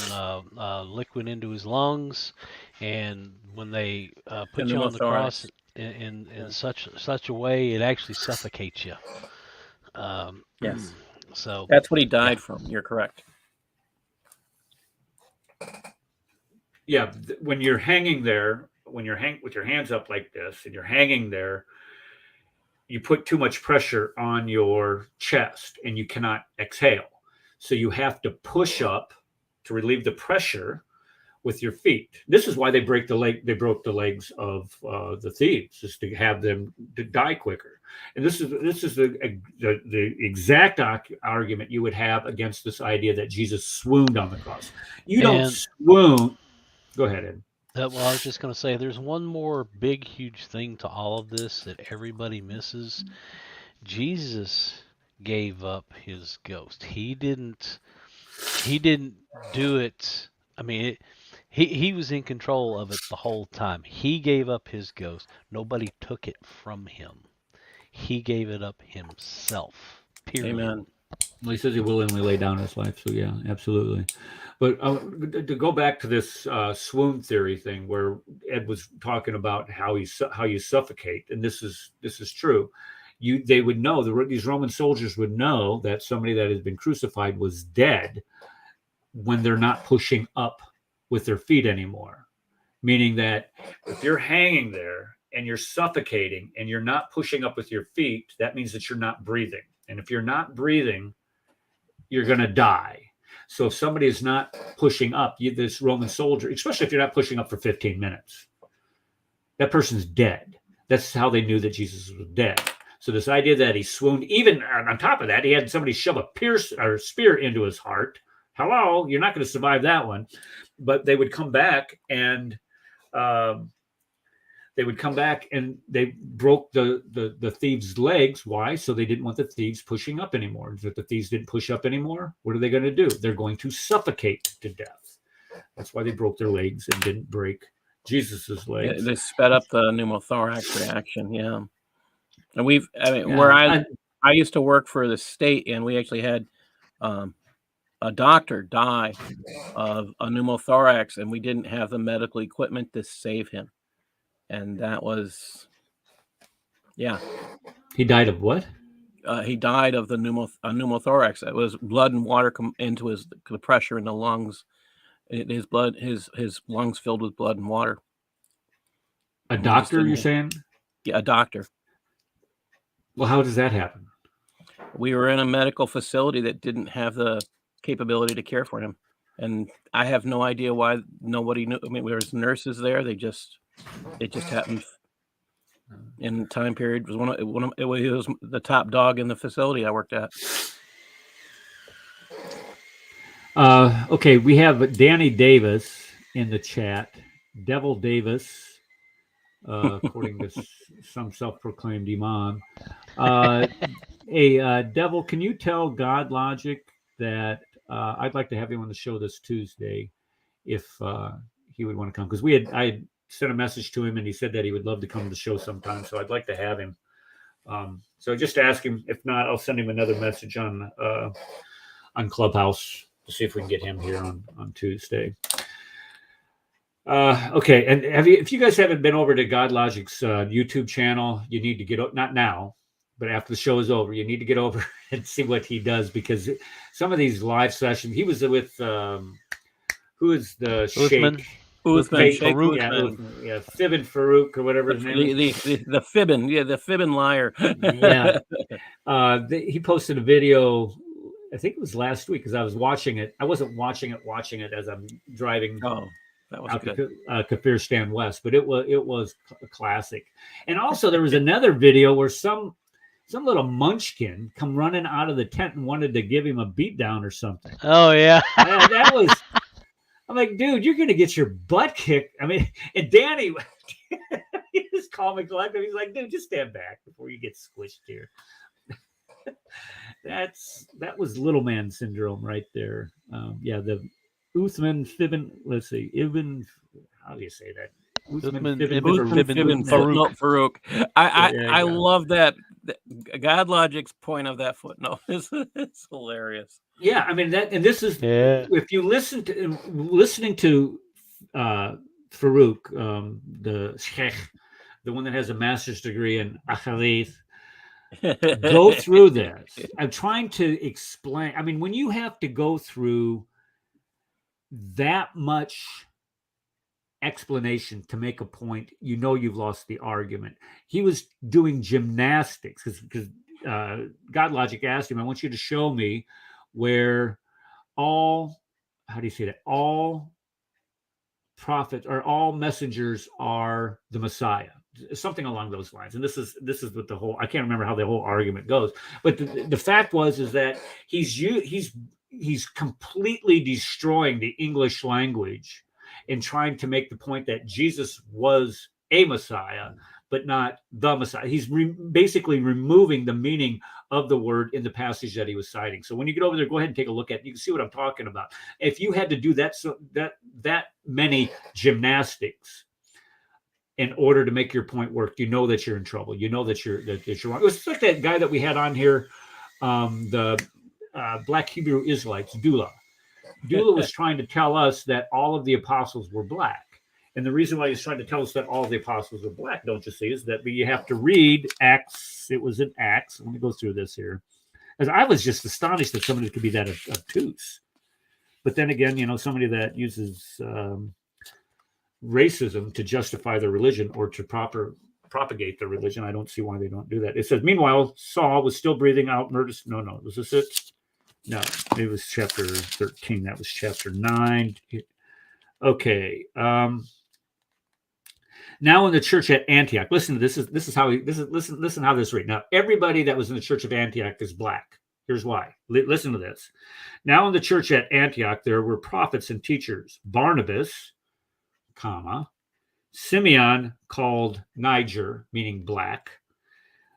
liquid into his lungs, and when they put you on the cross in such a way, it actually suffocates you. Yes. So that's what he died from. You're correct. Yeah, when you're hanging there, with your hands up like this, and you're hanging there, you put too much pressure on your chest, and you cannot exhale. So you have to push up to relieve the pressure with your feet. This is why they broke the legs of the thieves, is to have them to die quicker. And this is the exact argument you would have against this idea that Jesus swooned on the cross. You don't swoon. Go ahead, Ed. Well, I was just going to say, there's one more big, huge thing to all of this that everybody misses. Jesus gave up his ghost. He didn't do it. I mean, He was in control of it the whole time. He gave up his ghost. Nobody took it from him. He gave it up himself. Period. Amen. Well, he says he willingly laid down his life. So yeah, absolutely. But to go back to this swoon theory thing, where Ed was talking about how you suffocate, and this is true. They would know, these Roman soldiers would know that somebody that has been crucified was dead when they're not pushing up with their feet anymore. Meaning that if you're hanging there and you're suffocating and you're not pushing up with your feet, that means that you're not breathing. And if you're not breathing, you're going to die. So if somebody is not pushing up, this Roman soldier, especially if you're not pushing up for 15 minutes, that person's dead. That's how they knew that Jesus was dead. So this idea that he swooned, even on top of that, he had somebody shove a spear into his heart. Hello, you're not going to survive that one. But they would come back and they broke the thieves' legs. Why? So they didn't want the thieves pushing up anymore. If the thieves didn't push up anymore, what are they going to do? They're going to suffocate to death. That's why they broke their legs and didn't break Jesus's legs. They sped up the pneumothorax reaction. Yeah. And where I used to work for the state, and we actually had a doctor die of a pneumothorax, and we didn't have the medical equipment to save him. And that was, yeah. He died of what? He died of the pneumothorax. It was blood and water come into the pressure in the lungs. His lungs filled with blood and water. A doctor, you're saying? Yeah, a doctor. Well, how does that happen? We were in a medical facility that didn't have the capability to care for him, and I have no idea why nobody knew. I mean, there was nurses there. It just happened in the time period. It was the top dog in the facility I worked at. Okay, we have Danny Davis in the chat. Devil Davis, according to some self-proclaimed imam. Devil, can you tell God Logic that I'd like to have him on the show this Tuesday if he would want to come? Because I had sent a message to him and he said that he would love to come to the show sometime. So I'd like to have him. So just ask him. If not, I'll send him another message on Clubhouse to see if we can get him here on Tuesday. Okay, and if you guys haven't been over to God Logic's YouTube channel, you need to get not now, but after the show is over, you need to get over and see what he does, because some of these live sessions, he was with who is the Sheikh? Uthman, Sheikh Farouk, yeah, Fibbin Farouk or whatever his name is. The Fibbin, the Fibbin liar. Yeah, he posted a video. I think it was last week, because I was watching it. I wasn't watching it as I'm driving. Oh, that was out good. to Kafirstan West, but it was a classic. And also there was another video where some little munchkin come running out of the tent and wanted to give him a beat down or something. Oh yeah. That was. I'm like, dude, you're gonna get your butt kicked. I mean, and Danny, he was calm and collected. He's like, dude, just stand back before you get squished here. That was little man syndrome right there. The Uthman Fibbin. Let's see, Ibn. How do you say that? Uthman Fibbin Farouk. I love that. God Logic's point of that footnote is it's hilarious. Yeah, I mean that, and this is if you listening to Farouk, the Sheikh, the one that has a master's degree in Ahadith. Go through this. I'm trying to explain. I mean, when you have to go through that much explanation to make a point, you know you've lost the argument. He was doing gymnastics because God Logic asked him, I want you to show me where all prophets or all messengers are the Messiah. Something along those lines. And this is what the whole, I can't remember how the whole argument goes, but the fact is that he's completely destroying the English language and trying to make the point that Jesus was a Messiah, but not the Messiah. He's basically removing the meaning of the word in the passage that he was citing. So when you get over there, go ahead and take a look at it. You can see what I'm talking about. If you had to do that many gymnastics in order to make your point work, you know that you're in trouble. You know that you're wrong. It was like that guy that we had on here, the Black Hebrew Israelites, Dula. Dula was trying to tell us that all of the apostles were black. And the reason why he's trying to tell us that all of the apostles are black, don't you see, is that you have to read Acts. It was in Acts. Let me go through this here. Because I was just astonished that somebody could be that obtuse. But then again, you know, somebody that uses racism to justify their religion or to propagate their religion, I don't see why they don't do that. It says, meanwhile, Saul was still breathing out murders. No, was this it? No, it was chapter 13. That was chapter 9. Okay. Now in the church at Antioch, listen to this. Listen how this reads. Now everybody that was in the church of Antioch is black. Here's why. Listen to this. Now in the church at Antioch, there were prophets and teachers: Barnabas, Simeon called Niger, meaning black,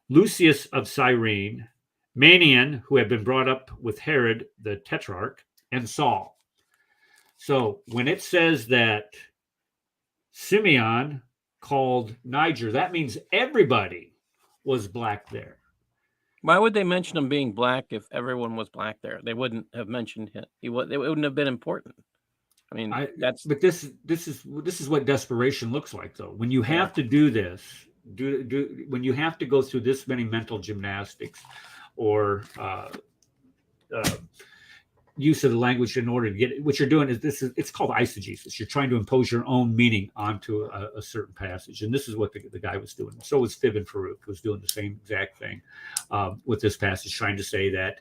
Lucius of Cyrene, Manaen, who had been brought up with Herod the Tetrarch, and Saul. So when it says that Simeon called Niger, that means everybody was black there. Why would they mention him being black if everyone was black there? They wouldn't have mentioned him. It wouldn't have been important. I mean, But this is what desperation looks like, though. When you have to do this, when you have to go through this many mental gymnastics, or use of the language in order to get it. What you're doing is it's called eisegesis. You're trying to impose your own meaning onto a certain passage, and this is what the guy was doing. So was Fib and Farouk was doing the same exact thing with this passage, trying to say that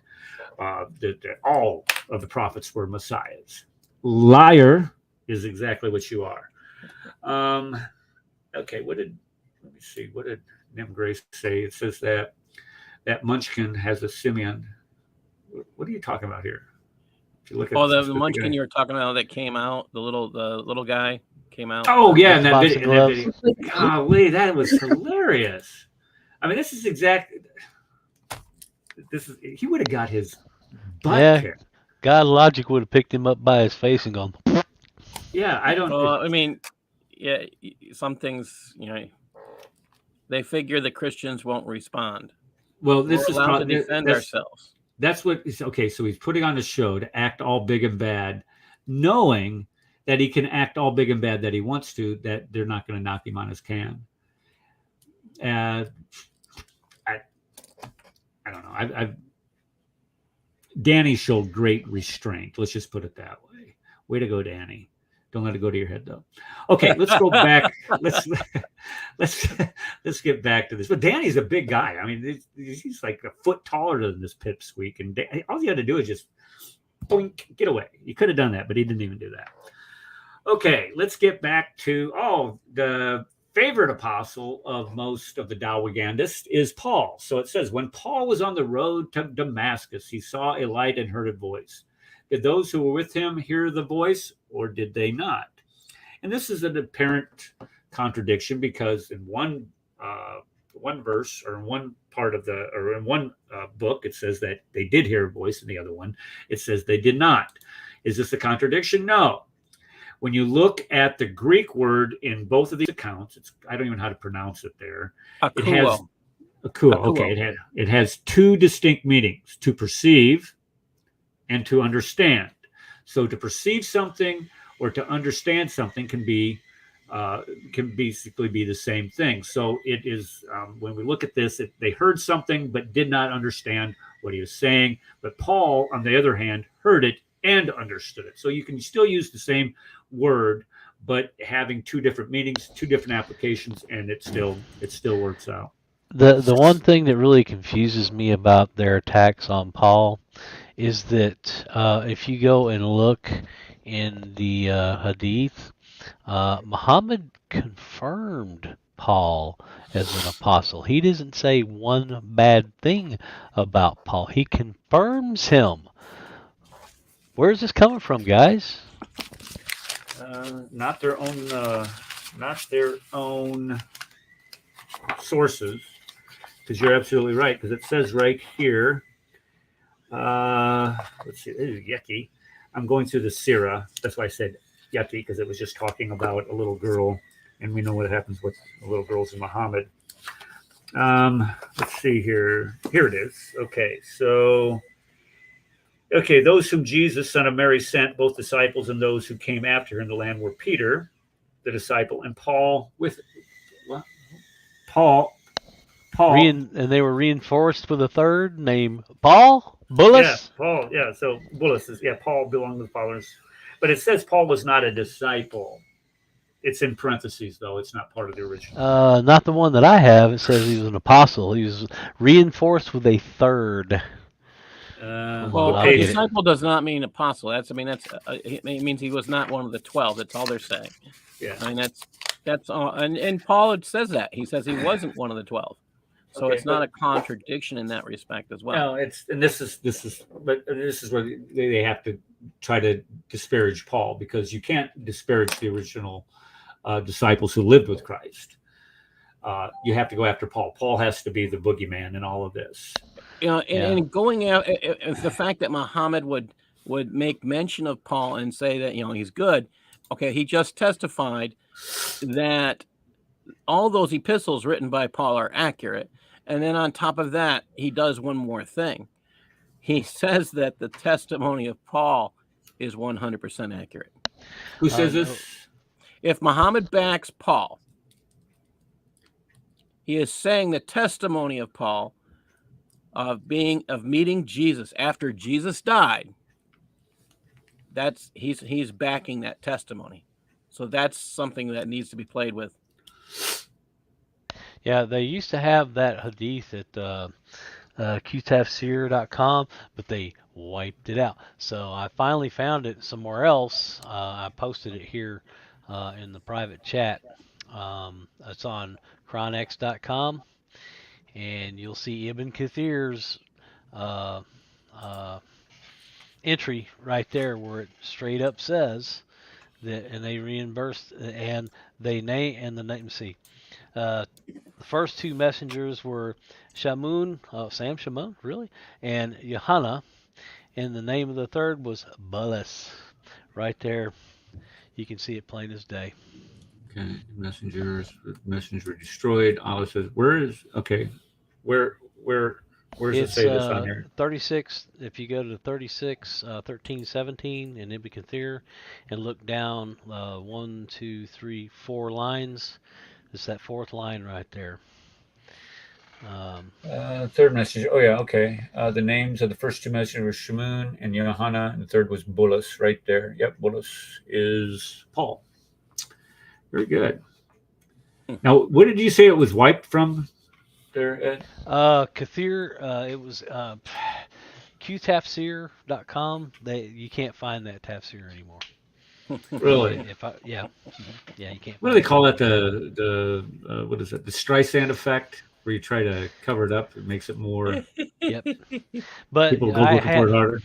that all of the prophets were messiahs. Liar is exactly what you are. Okay, let me see. What did Nim Grace say? It says that Munchkin has a Simeon. What are you talking about here? The Munchkin you were talking about that came out, the little guy came out. Oh yeah, in that video. Golly, that was hilarious. I mean, this is he would have got his butt kicked. God Logic would have picked him up by his face and gone. Yeah, I don't. I mean, yeah, some things, you know, they figure the Christians won't respond. Well, this is allowed to defend ourselves. That's what is okay. So he's putting on a show to act all big and bad, knowing that he can act all big and bad that he wants to, that they're not going to knock him on his can. I don't know. Danny showed great restraint. Let's just put it that way. Way to go, Danny. Don't let it go to your head, though. Okay, let's go back. Let's get back to this. But Danny's a big guy. I mean, he's like a foot taller than this pipsqueak, and all you had to do is just boink, get away. You could have done that, but he didn't even do that. Okay, let's get back to the favorite apostle of most of the dawahgandists is Paul. So it says, when Paul was on the road to Damascus, he saw a light and heard a voice. Did those who were with him hear the voice, or did they not? And this is an apparent contradiction, because in one verse, or in one part of in one book, it says that they did hear a voice. In the other one, it says they did not. Is this a contradiction? No. When you look at the Greek word in both of these accounts, I don't even know how to pronounce it there. It has akuo. Okay, it has two distinct meanings: to perceive and to understand. So to perceive something or to understand something can basically be the same thing. So it is, when we look at this, they heard something but did not understand what he was saying. But Paul, on the other hand, heard it and understood it. So you can still use the same word, but having two different meanings, two different applications, and it still works out. The one thing that really confuses me about their attacks on Paul is that if you go and look in the Hadith, Muhammad confirmed Paul as an apostle. He doesn't say one bad thing about Paul. He confirms him. Where's this coming from, guys? Not their own sources. because you're absolutely right. Because it says right here. Let's see. This is yucky. I'm going through the Sirah. That's why I said yucky, because it was just talking about a little girl, and we know what happens with the little girls in Muhammad. Let's see here. Here it is. Okay, so those whom Jesus, son of Mary, sent, both disciples and those who came after him in the land, were Peter, the disciple, and Paul with what? Paul. And they were reinforced with a third named Paul Bullis. Yeah, Paul. Yeah, so Bullis is Paul belonged to the followers, but it says Paul was not a disciple. It's in parentheses though. It's not part of the original. Not the one that I have. It says he was an apostle. He was reinforced with a third. Well, a disciple does not mean apostle. It means he was not one of the 12. That's all they're saying. Yeah, I mean that's all. And Paul says that he says he wasn't one of the 12. So it's not a contradiction in that respect as well. No, this is where they have to try to disparage Paul, because you can't disparage the original disciples who lived with Christ. You have to go after Paul. Paul has to be the boogeyman in all of this. And going out, the fact that Muhammad would make mention of Paul and say that he's good. Okay, he just testified that all those epistles written by Paul are accurate. And then on top of that, he does one more thing. He says that the testimony of Paul is 100% accurate. Who says this? If Muhammad backs Paul, he is saying the testimony of Paul of meeting Jesus after Jesus died. He's backing that testimony. So that's something that needs to be played with. Yeah, they used to have that hadith at qtafsir.com, but they wiped it out. So I finally found it somewhere else. I posted it here in the private chat. It's on chronx.com, and you'll see Ibn Kathir's entry right there where it straight up says that, and they reimbursed, and they name, and the name, see. The first two messengers were Shamun, Sam Shamun, really, and Yohana, and the name of the third was Bullis. Right there, you can see it plain as day. Okay, messengers were destroyed. Allah says, where's it say this on here? 36. If you go to 36, 13, 17, and Ibn Kathir, and look down 1, 2, 3, 4 lines. It's that fourth line right there. Third message. Oh yeah, okay. The names of the first two messengers were Shamun and Yohana, and the third was Bullis right there. Yep, Bullis is Paul. Very good. Now, what did you say it was wiped from there, Ed? Kathir, it was qtafsir.com. You can't find that tafsir anymore. Really? You can't. What do they call it? The what is it? The Streisand effect, where you try to cover it up. It makes it more. Yep. But people go looking for it harder.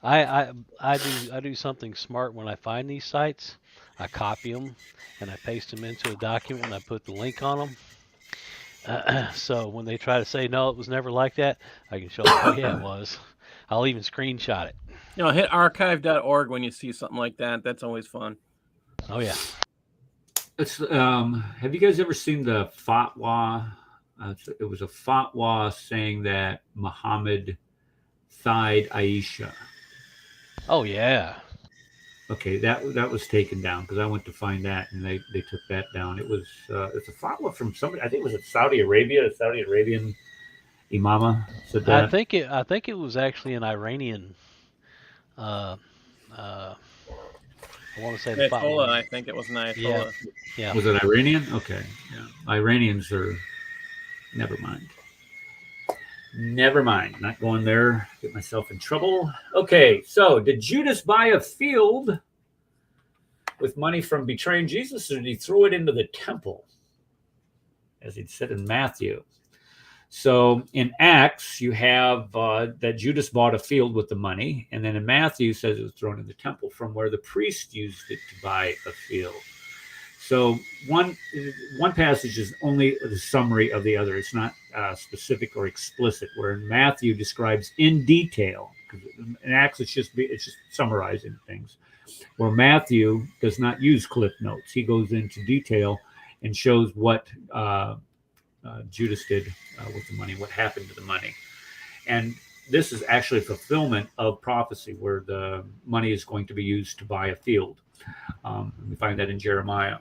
I do something smart when I find these sites. I copy them and I paste them into a document and I put the link on them. So when they try to say no, it was never like that, I can show them. Oh yeah, it was. I'll even screenshot it. Hit archive.org when you see something like that. That's always fun. Oh yeah. It's have you guys ever seen the fatwa? It was a fatwa saying that Muhammad thighed Aisha. Oh yeah. Okay, that was taken down because I went to find that and they took that down. It was it's a fatwa from somebody. I think it was Saudi Arabia. A Saudi Arabian imama said that. I think it was actually an Iranian. I want to say the Ayatollah. I think it was an Ayatollah. Yeah. Was it Iranian? Okay. Yeah. Iranians are. Never mind. Not going there. Get myself in trouble. Okay. So, did Judas buy a field with money from betraying Jesus, or did he throw it into the temple, as he'd said in Matthew? So in Acts, you have that Judas bought a field with the money. And then in Matthew, it says it was thrown in the temple from where the priest used it to buy a field. So one passage is only the summary of the other. It's not specific or explicit. Where in Matthew describes in detail. In Acts, it's just summarizing things. Where Matthew does not use cliff notes. He goes into detail and shows what Judas did with the money, what happened to the money. And this is actually a fulfillment of prophecy where the money is going to be used to buy a field. We find that in Jeremiah.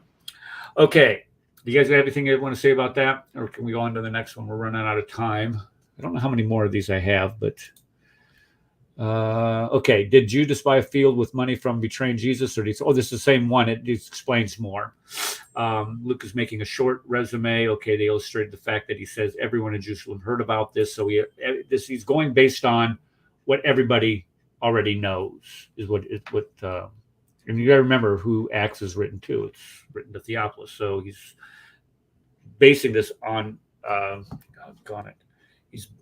Okay. Do you guys have anything you want to say about that? Or can we go on to the next one? We're running out of time. I don't know how many more of these I have, but okay. Did Judas buy a field with money from betraying Jesus? Or this is the same one. It explains more. Luke is making a short resume. Okay, they illustrated the fact that he says everyone in Jerusalem heard about this. So he's going based on what everybody already knows is what and you got to remember who Acts is written to. It's written to Theophilus. So he's basing this on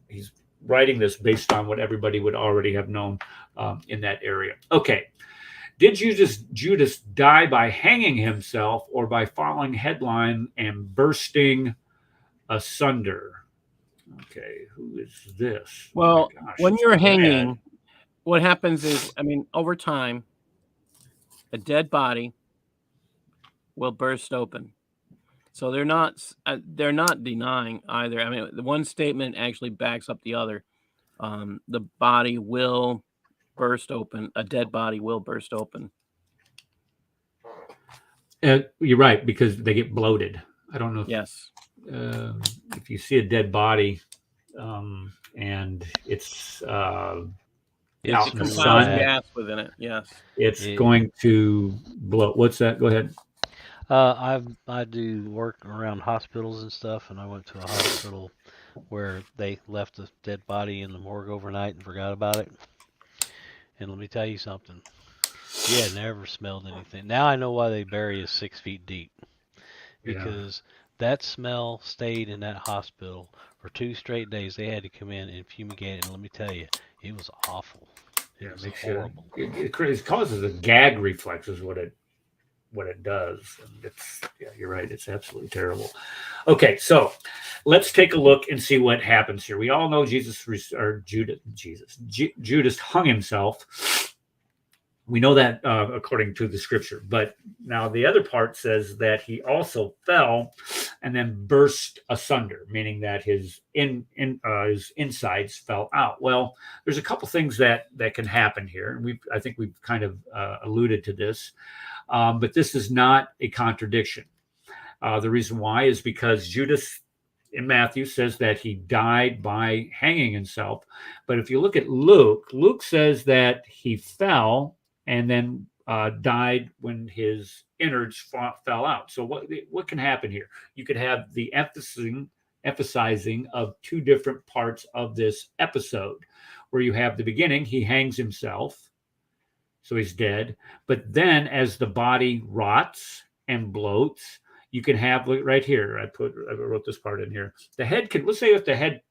He's writing this based on what everybody would already have known in that area. Okay. Did Judas die by hanging himself or by falling headlong and bursting asunder? Okay, who is this? Well, Oh my gosh, when it's you're bad. hanging, what happens is, over time, a dead body will burst open. So they're not denying either. The one statement actually backs up the other. The body will burst open. A dead body will burst open. You're right, because they get bloated. I don't know. Yes. If you see a dead body and it's out in the compiles sun, gas within it. Yes. it's going to blow. What's that? Go ahead. I do work around hospitals and stuff, and I went to a hospital where they left a dead body in the morgue overnight and forgot about it. And let me tell you something. You had never smelled anything. Now I know why they bury us 6 feet deep. Because that smell stayed in that hospital for 2 straight days. They had to come in and fumigate it. And let me tell you, it was awful. It was horrible. It causes a gag reflex is what it does. And you're right. It's absolutely terrible. Okay, so let's take a look and see what happens here. We all know Judas hung himself. We know that according to the scripture. But now the other part says that he also fell and then burst asunder, meaning that his insides fell out. Well, there's a couple things that can happen here. I think we've kind of alluded to this. But this is not a contradiction. The reason why is because Judas in Matthew says that he died by hanging himself. But if you look at Luke says that he fell and then died when his innards fell out. So what can happen here? You could have the emphasizing of 2 different parts of this episode, where you have the beginning, he hangs himself, so he's dead. But then as the body rots and bloats, you can have right here, I wrote this part in here. The head let's say if the head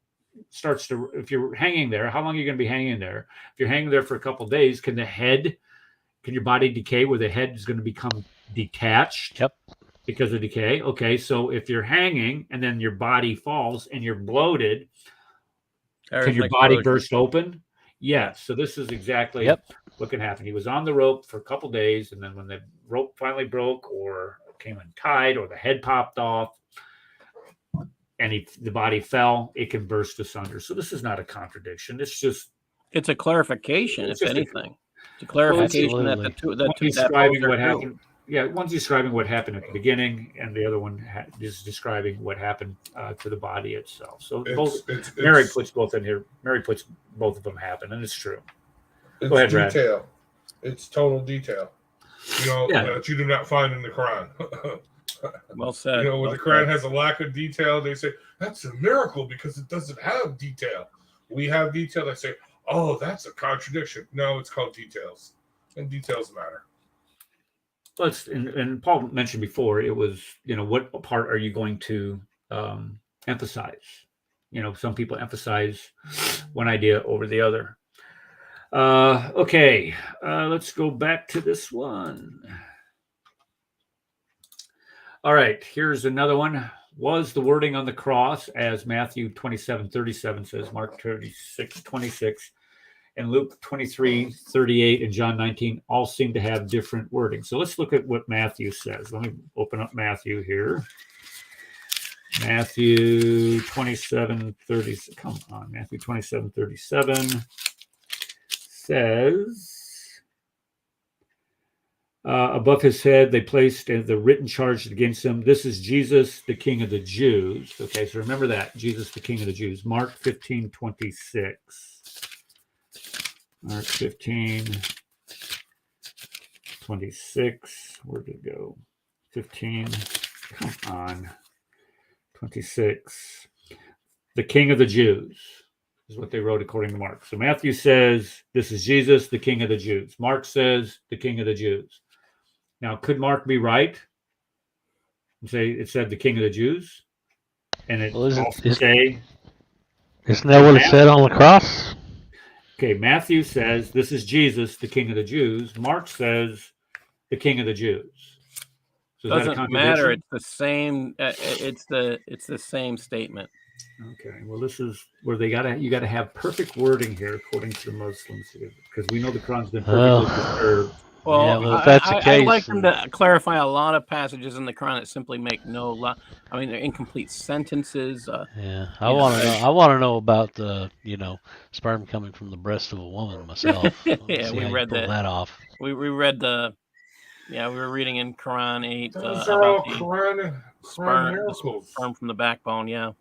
starts to, if you're hanging there, how long are you going to be hanging there? If you're hanging there for a couple of days, can your body decay where the head is going to become detached? Yep. Because of decay. Okay, so if you're hanging and then your body falls and you're bloated, can your body burst open? Yes. So this is exactly what can happen. He was on the rope for a couple of days, and then when the rope finally broke or came untied or the head popped off and the body fell, it can burst asunder. So this is not a contradiction. It's a clarification, if anything. It's a clarification that the two describing what happened. Yeah, one's describing what happened at the beginning, and the other one is describing what happened to the body itself. So Mary puts both in here. Mary puts both of them happen, and it's true. It's Go ahead, detail. Brad. It's total detail. That you do not find in the Quran. Well said. When the Quran has a lack of detail, they say that's a miracle because it doesn't have detail. We have detail. They say, oh, that's a contradiction. No, it's called details, and details matter. Well, and Paul mentioned before, it was, what part are you going to emphasize? Some people emphasize one idea over the other. Okay, let's go back to this one. All right, here's another one. Was the wording on the cross, as Matthew 27:37 says, Mark 36:26, and Luke 23:38, and John 19 all seem to have different wording. So let's look at what Matthew says. Let me open up Matthew here. Matthew 27:30. Come on, Matthew 27:37 says, above his head, they placed the written charge against him. This is Jesus, the King of the Jews. Okay, so remember that. Jesus, the King of the Jews. Mark 15:26. Mark 15:26. Where did it go? 15. Come on. 26. The King of the Jews is what they wrote according to Mark. So Matthew says, this is Jesus, the King of the Jews. Mark says, the King of the Jews. Now, could Mark be right and say it said the King of the Jews? And it say, isn't that what it said on the cross? Okay, Matthew says this is Jesus, the King of the Jews. Mark says the King of the Jews. So doesn't matter. It's the same. It's the same statement. Okay. Well, this is where you gotta have perfect wording here, according to the Muslims, because we know the Quran's been perfectly preserved. Well, yeah, well, if that's the case, I'd like them to clarify a lot of passages in the Quran that simply make no. I mean, they're incomplete sentences. Yeah, I want to know. I want to know about the sperm coming from the breast of a woman myself. Yeah, we read that off. We read the. Yeah, we were reading in Quran 8 Those are all about Quran miracles. sperm from the backbone. Yeah.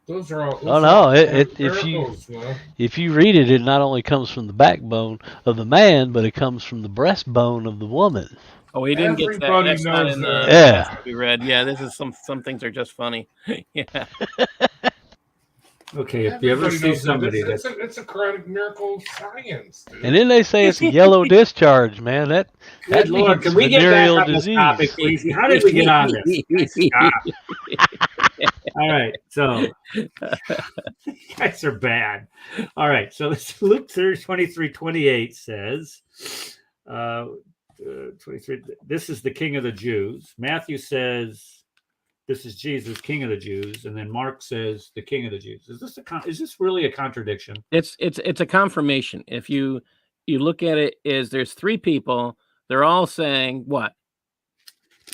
Those are all. Oh no! Miracles, if you read it, it not only comes from the backbone of the man, but it comes from the breastbone of the woman. Oh, he didn't get that. That's not in the. Yeah. We read. Yeah, this is some things are just funny. Yeah. Okay, if you ever see somebody it's a Quranic miracle science, dude. And then they say it's a yellow discharge, man. That Lord, can we get back on this topic, please? How did we get on this? Stop. All right, so you guys are bad. All right, so Luke 23:28 says, 23. This is the King of the Jews. Matthew says, this is Jesus, King of the Jews, and then Mark says the King of the Jews. Is this really a contradiction? It's a confirmation. If you look at it, there's three people. They're all saying what?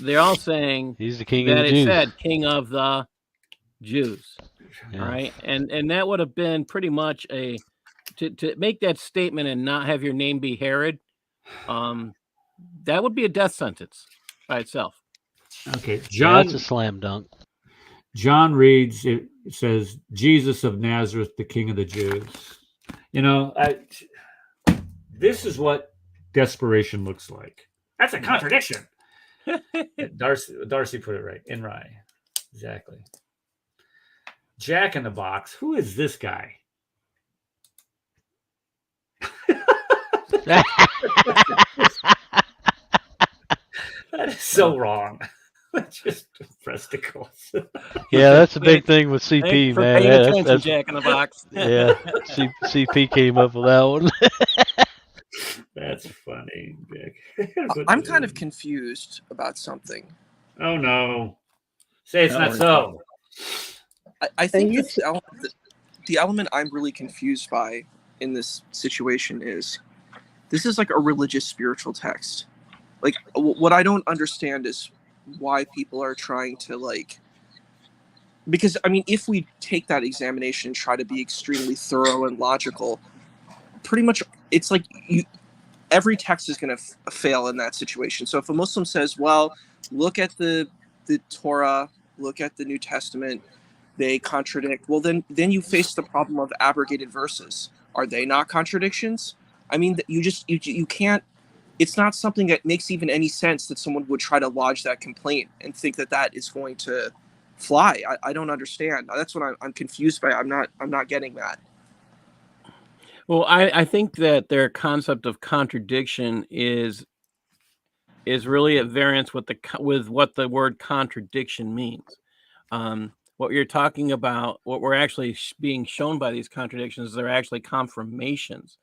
They're all saying he's the King of the Jews. That it said King of the Jews. Yeah. All right, and that would have been pretty much to make that statement and not have your name be Herod. That would be a death sentence by itself. Okay, John. That's a slam dunk. John reads, it says, Jesus of Nazareth, the King of the Jews. This is what desperation looks like. That's a contradiction. Darcy put it right. In Rye. Exactly. Jack in the Box. Who is this guy? That is so wrong. Just breasticles. Yeah, that's a big thing with CP, man. Yeah, that's Jack in the Box. Yeah, CP came up with that one. That's funny, Dick. I'm kind of confused about something. Oh no! Say it's not so. I think the element I'm really confused by in this situation is this is like a religious spiritual text. Like what I don't understand is why people are trying to because I mean, if we take that examination and try to be extremely thorough and logical, pretty much it's like every text is going to fail in that situation. So if a Muslim says, well, look at the Torah, look at the New Testament, they contradict, well, then you face the problem of abrogated verses. Are they not contradictions? I mean, you can't. It's not something that makes even any sense that someone would try to lodge that complaint and think that is going to fly. I don't understand. That's what I'm confused by. I'm not getting that. Well, I think that their concept of contradiction is really at variance with what the word contradiction means. What you're talking about, what we're actually being shown by these contradictions, they're actually confirmations,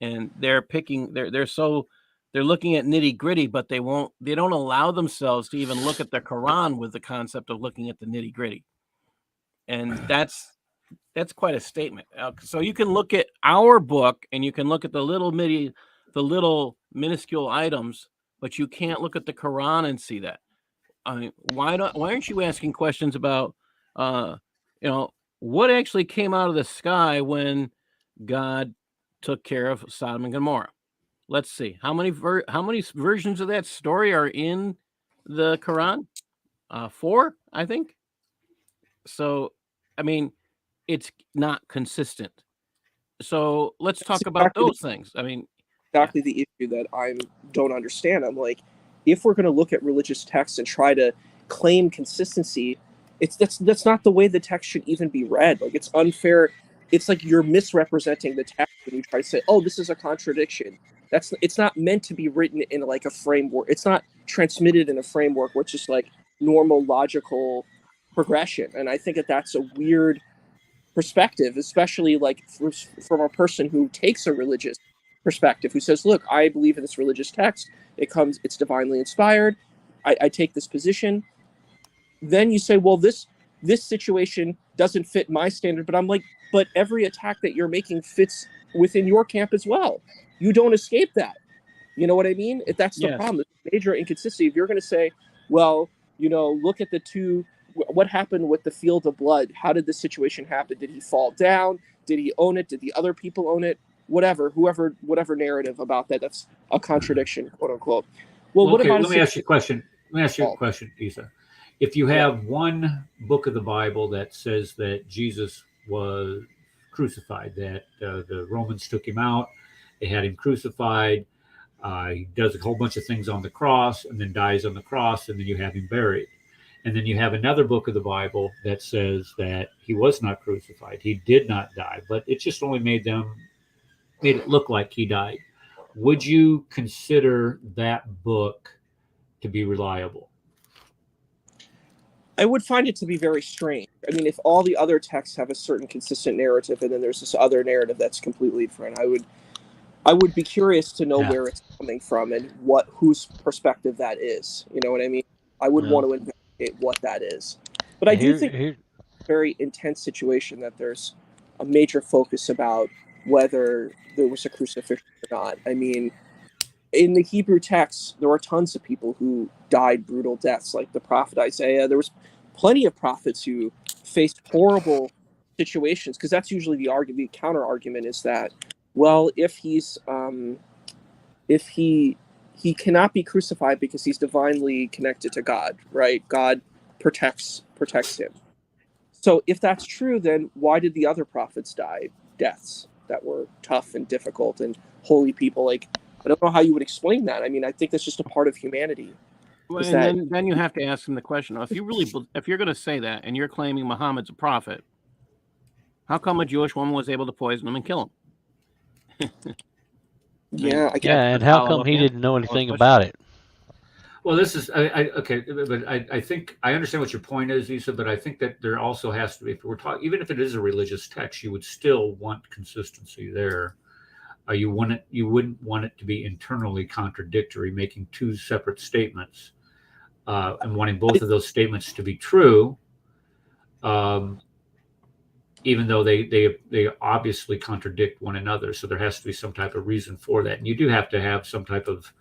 and they're so they're looking at nitty gritty, but they don't allow themselves to even look at the Quran with the concept of looking at the nitty gritty. And that's quite a statement. So you can look at our book and you can look at the little minuscule items, but you can't look at the Quran and see that. I mean, why aren't you asking questions about, what actually came out of the sky when God took care of Sodom and Gomorrah? Let's see. How many versions of that story are in the Quran? 4, I think. So, I mean, it's not consistent. So let's talk about those things. I mean, exactly the issue that I don't understand. I'm like, if we're going to look at religious texts and try to claim consistency, that's not the way the text should even be read. Like, it's unfair. It's like you're misrepresenting the text when you try to say, "Oh, this is a contradiction." It's not meant to be written in like a framework. It's not transmitted in a framework where it's just like normal logical progression. And I think that's a weird perspective, especially like from a person who takes a religious perspective, who says, "Look, I believe in this religious text. It's divinely inspired. I take this position." Then you say, "Well, this situation doesn't fit my standard," but I'm like, but every attack that you're making fits within your camp as well. You don't escape that. You know what I mean? That's the problem. There's major inconsistency. If you're going to say, well, look at the two, what happened with the field of blood? How did the situation happen? Did he fall down? Did he own it? Did the other people own it? Whatever narrative about that, that's a contradiction, quote unquote. Well, okay, what about let me ask you a question. Isa. If you have one book of the Bible that says that Jesus was crucified, that the Romans took him out, they had him crucified, he does a whole bunch of things on the cross and then dies on the cross, and then you have him buried. And then you have another book of the Bible that says that he was not crucified, he did not die, but it just only made it look like he died. Would you consider that book to be reliable? I would find it to be very strange. I mean, if all the other texts have a certain consistent narrative and then there's this other narrative that's completely different, I would be curious to know where it's coming from and whose perspective that is. You know what I mean? I would want to investigate what that is. But I do think it's a very intense situation that there's a major focus about whether there was a crucifixion or not. I mean, in the Hebrew text, there were tons of people who died brutal deaths, like the prophet Isaiah. There was plenty of prophets who faced horrible situations, because that's usually the counter argument is that, well, if he cannot be crucified because he's divinely connected to God, right? God protects him. So if that's true, then why did the other prophets die deaths that were tough and difficult and holy people? Like, I don't know how you would explain that. I mean, I think that's just a part of humanity. Well, and then you have to ask him the question: if you're going to say that, and you're claiming Muhammad's a prophet, how come a Jewish woman was able to poison him and kill him? And how come he didn't know anything about it? Well, this is okay, but I think I understand what your point is, Isa. But I think that there also has to be, if we're talking, even if it is a religious text, you would still want consistency there. You wouldn't want it to be internally contradictory, making two separate statements, and wanting both of those statements to be true, even though they obviously contradict one another. So there has to be some type of reason for that, and you do have to have some type of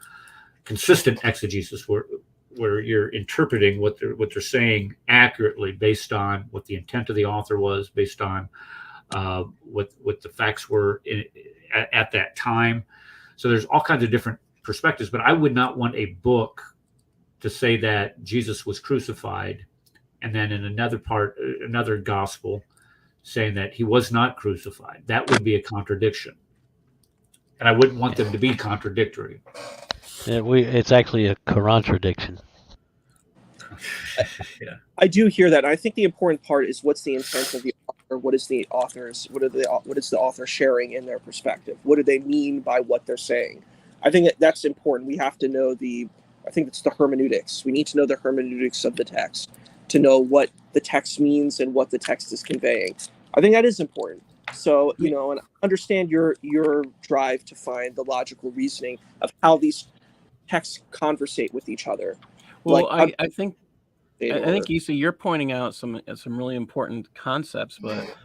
consistent exegesis where you're interpreting what they're saying accurately based on what the intent of the author was, based on what the facts were at that time. So there's all kinds of different perspectives, but I would not want a book to say that Jesus was crucified and then in another gospel saying that he was not crucified. That would be a contradiction, and I wouldn't want them to be contradictory. It's actually a contradiction. Yeah. I do hear that. I think the important part is what's the intent of the author. What is the author sharing in their perspective? What do they mean by what they're saying? I think that's important. We have to know I think it's the hermeneutics. We need to know the hermeneutics of the text to know what the text means and what the text is conveying. I think that is important. So, and understand your drive to find the logical reasoning of how these texts conversate with each other. Well, Like, I think Issa, you're pointing out some really important concepts, but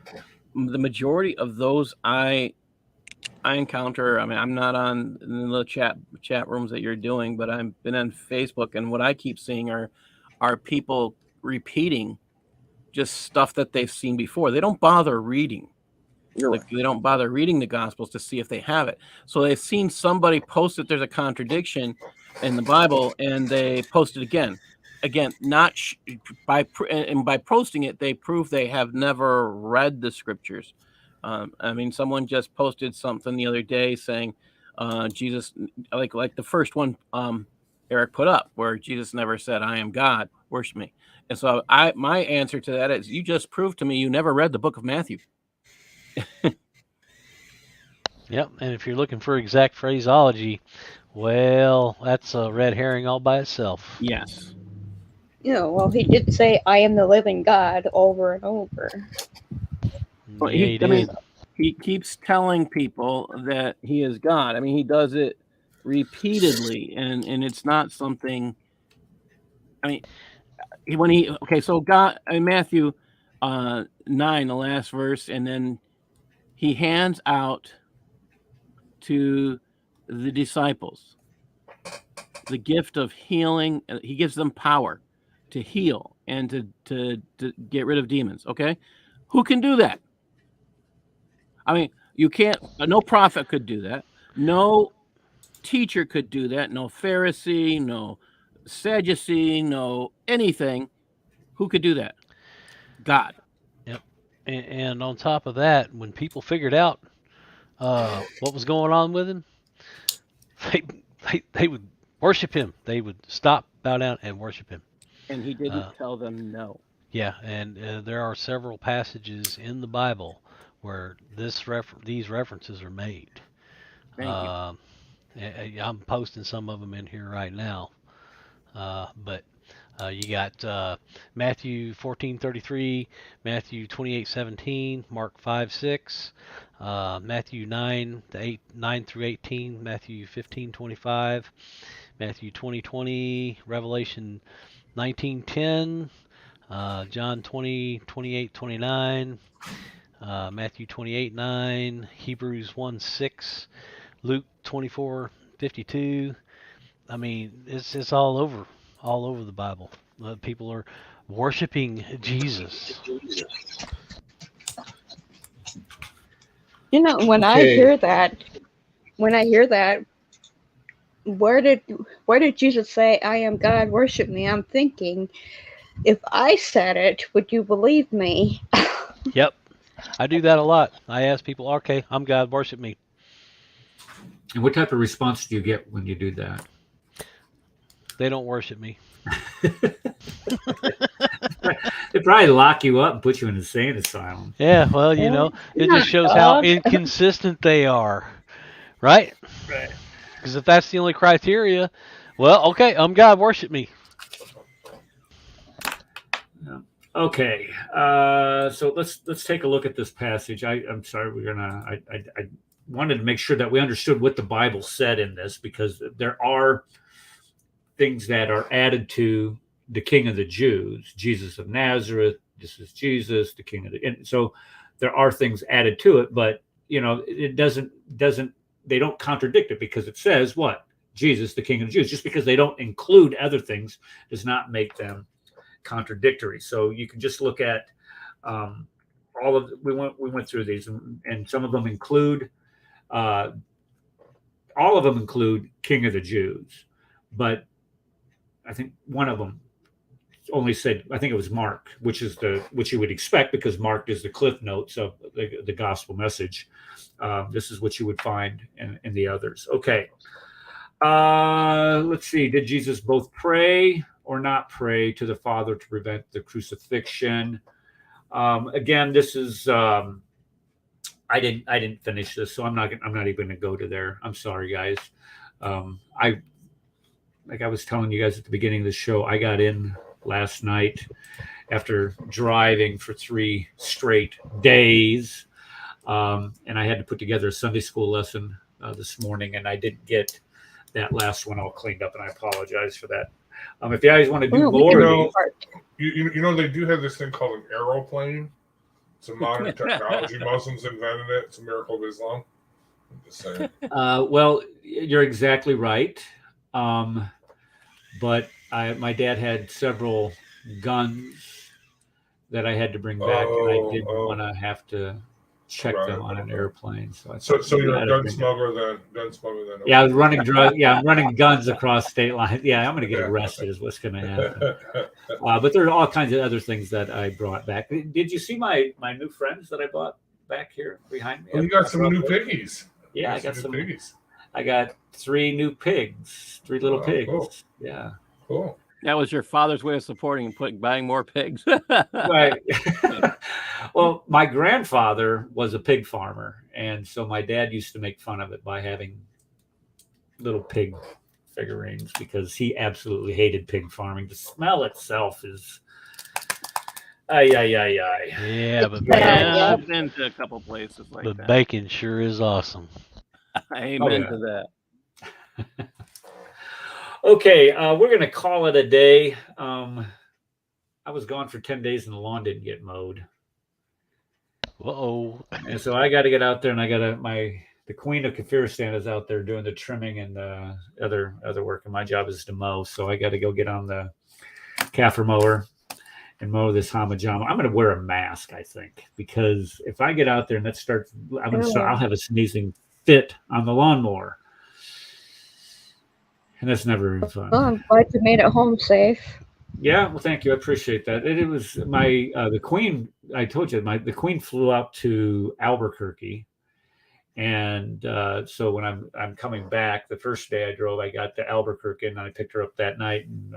the majority of those I encounter, I mean, I'm not on the chat rooms that you're doing, but I've been on Facebook, and what I keep seeing are people repeating just stuff that they've seen before. They don't bother reading. Right. They don't bother reading the Gospels to see if they have it. So they've seen somebody post that there's a contradiction in the Bible, and they post it again. Not by posting it, they prove they have never read the scriptures. I mean, someone just posted something the other day saying Jesus, like the first one Eric put up, where Jesus never said, "I am God, worship me." And so my answer to that is, you just proved to me you never read the book of Matthew. Yep, and if you're looking for exact phraseology, well, that's a red herring all by itself. Yes. Well, he did say, "I am the living God," over and over. Well, Yeah, he did. He keeps telling people that he is God. I mean, he does it repeatedly, and it's not something. I mean, so God in Matthew 9, the last verse, and then he hands out to the disciples the gift of healing. He gives them power to heal and to get rid of demons. Okay, who can do that? I mean, you can't. No prophet could do that. No teacher could do that. No Pharisee, no Sadducee, no anything. Who could do that? God. Yep. And on top of that, when people figured out what was going on with him, they would worship him. They would stop, bow down, and worship him. And he didn't tell them no. Yeah, and there are several passages in the Bible where these references are made. Thank you. I'm posting some of them in here right now. But you got Matthew 14:33, Matthew 28:17, Mark 5:6, Matthew 9 through 18, Matthew 15:25, Matthew 20:20, Revelation 19:10, John 20:28-29, Matthew 28:9, Hebrews 1:6, Luke 24:52. I mean, it's all over the Bible. People are worshiping Jesus. When I hear that, where did Jesus say, "I am God, worship me"? I'm thinking, if I said it, would you believe me? Yep. I do that a lot. I ask people, "Okay, I'm God, worship me." And what type of response do you get when you do that? They don't worship me. They probably lock you up and put you in an insane asylum. Yeah, well, it just shows how inconsistent they are, right? Right. Because if that's the only criteria, well, okay, I'm God, worship me. Okay, so let's take a look at this passage. I'm sorry, I wanted to make sure that we understood what the Bible said in this, because there are things that are added to the King of the Jews, Jesus of Nazareth. This is Jesus, the King of the. And so there are things added to it, but it doesn't. They don't contradict it, because it says what? Jesus, the King of the Jews. Just because they don't include other things does not make them contradictory. So you can just look at all of. We went through these, and some of them include. All of them include King of the Jews, but I think one of them only said, I think it was Mark, which you would expect, because Mark is the cliff notes of the gospel message. This is what you would find in the others. Okay. Let's see. Did Jesus both pray or not pray to the Father to prevent the crucifixion? Again, this is, I didn't finish this, so I'm not even going to go to there. I'm sorry, guys. Like I was telling you guys at the beginning of the show, I got in last night after driving for 3 straight days. And I had to put together a Sunday school lesson this morning, and I didn't get that last one all cleaned up, and I apologize for that. If you guys want to do Well, we more can of know, these, start. You know, they do have this thing called an aeroplane. It's a modern technology. Muslims invented it. It's a miracle of Islam. I'm just saying. well, you're exactly right. But my dad had several guns that I had to bring back, and I didn't want to have to check them on an airplane. So I thought, So you're I a had to gun bring it. smuggler then? Yeah, I was running drugs. Yeah, I'm running guns across state lines. Yeah, I'm going to get arrested. Is what's going to happen. But there are all kinds of other things that I brought back. Did you see my new friends that I bought back here behind me? Oh, you got some new piggies. Yeah, I got some piggies. I got 3 new pigs, 3 little pigs. Cool. Yeah. Cool. That was your father's way of supporting and buying more pigs. Right. Well, my grandfather was a pig farmer, and so my dad used to make fun of it by having little pig figurines because he absolutely hated pig farming. The smell itself is Yeah, but Yeah, I've been to a couple places like but that. bacon sure is awesome. Amen to that. Okay, we're gonna call it a day. I was gone for 10 days and the lawn didn't get mowed. Uh-oh. And so I got to get out there, and I got to the Queen of Kafiristan is out there doing the trimming and the other work, and my job is to mow. So I got to go get on the Kafir mower and mow this Hamajama. I'm going to wear a mask, I think, because if I get out there and that starts, I'll have a sneezing fit on the lawnmower, and that's never even fun. Well, I'm glad you made it home safe. Yeah, well, thank you. I appreciate that. It was the Queen. I told you the Queen flew out to Albuquerque, and so when I'm coming back, the first day I drove, I got to Albuquerque, and I picked her up that night, and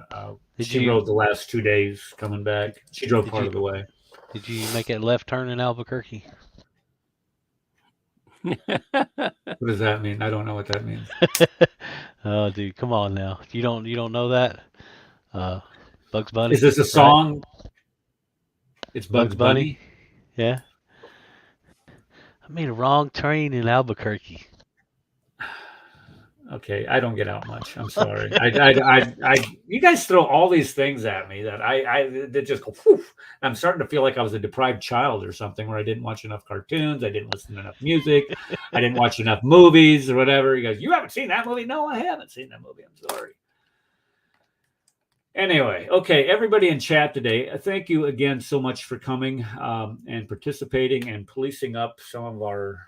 she rode the last 2 days coming back. She drove part of the way. Did you make a left turn in Albuquerque? What does that mean? I don't know what that means. Oh, dude, come on now. You don't know that? Bugs Bunny. Is this a song? Right? It's Bugs Bunny. Yeah. I made a wrong turn in Albuquerque. Okay, I don't get out much. I'm sorry. You guys throw all these things at me that that just go. Whew. I'm starting to feel like I was a deprived child or something, where I didn't watch enough cartoons, I didn't listen to enough music, I didn't watch enough movies or whatever. You guys, you haven't seen that movie? No, I haven't seen that movie. I'm sorry. Anyway, okay, everybody in chat today, thank you again so much for coming and participating and policing up some of our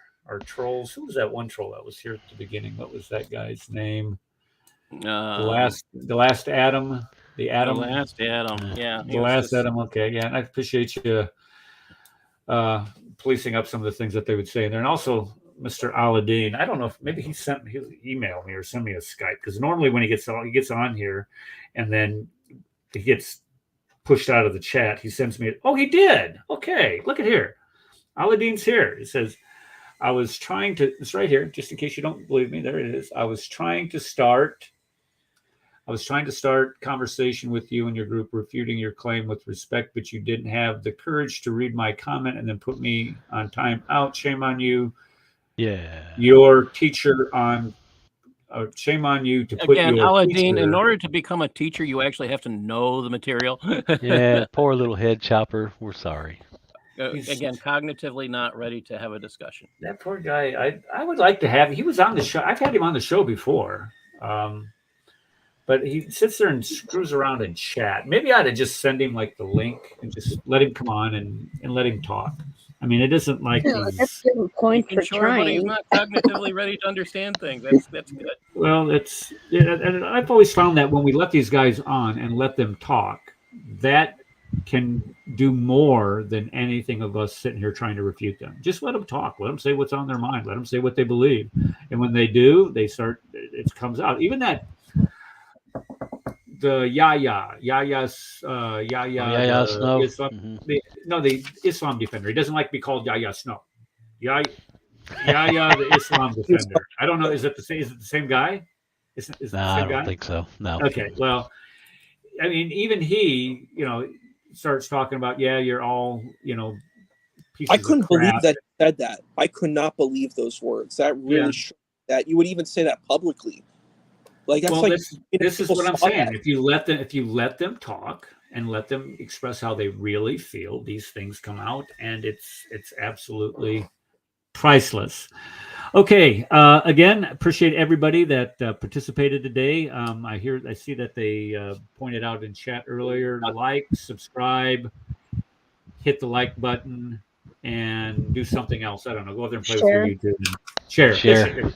trolls. Who was that one troll that was here at the beginning? What was that guy's name? The last Adam. The Adam. The last Adam. Yeah. The last Adam. Okay, yeah. And I appreciate you policing up some of the things that they would say in there. And also Mr. Aladdin. I don't know if maybe he emailed me or sent me a Skype, because normally when he gets on here and then he gets pushed out of the chat, he sends me he did. Okay, look at here. Aladdin's here. It says, it's right here, just in case you don't believe me. There it is. I was trying to start conversation with you and your group, refuting your claim with respect, but you didn't have the courage to read my comment and then put me on time out. Shame on you. Yeah. Your teacher on shame on you to put Again, your Aladdin, teacher. in order to become a teacher, you actually have to know the material. Yeah, poor little head chopper. We're sorry. Again, cognitively not ready to have a discussion. That poor guy. I would like to have. He was on the show. I've had him on the show before, but he sits there and screws around in chat. Maybe I ought to just send him like the link and just let him come on and let him talk. I mean, it isn't like that's a good point for Sure, but he's trying. not cognitively ready to understand things. That's good. Well, and I've always found that when we let these guys on and let them talk, that can do more than anything of us sitting here trying to refute them. Just let them talk. Let them say what's on their mind. Let them say what they believe. And when they do, it comes out. Even that, the Yahya Snow. Islam, the Islam defender. He doesn't like to be called Yahya Snow. Yahya the Islam defender. I don't know. Is it the same guy? Is the same I don't guy? think so. No. Okay. Well, I mean, even he, starts talking about, you're all, pieces I couldn't of crap. believe that he said that. I could not believe those words. That really showed that you would even say that publicly. Like that's Well, like this is people what I'm saw saying. that. If you let them talk and let them express how they really feel, these things come out, and it's absolutely priceless. Okay, again, appreciate everybody that participated today. I see that they pointed out in chat earlier. Like, subscribe, hit the like button, and do something else. I don't know. Go out there and play Share. with your YouTube. And share. Share.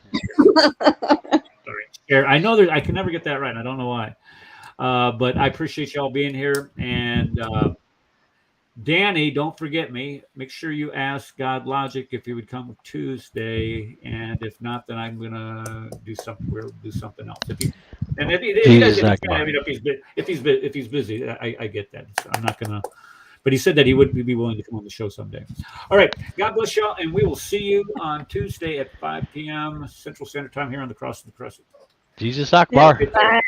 Sorry, share. I know I can never get that right. I don't know why. But I appreciate y'all being here. And Danny, don't forget me. Make sure you ask God Logic if he would come Tuesday, and if not, then I'm gonna do something. We'll do something else. If he Jesus does, Akbar. I mean, if he's busy, I get that. So I'm not gonna. But he said that he would be willing to come on the show someday. All right. God bless y'all, and we will see you on Tuesday at 5 p.m. Central Standard Time here on the Cross of the Crescent. Jesus Akbar. Good day. Bye.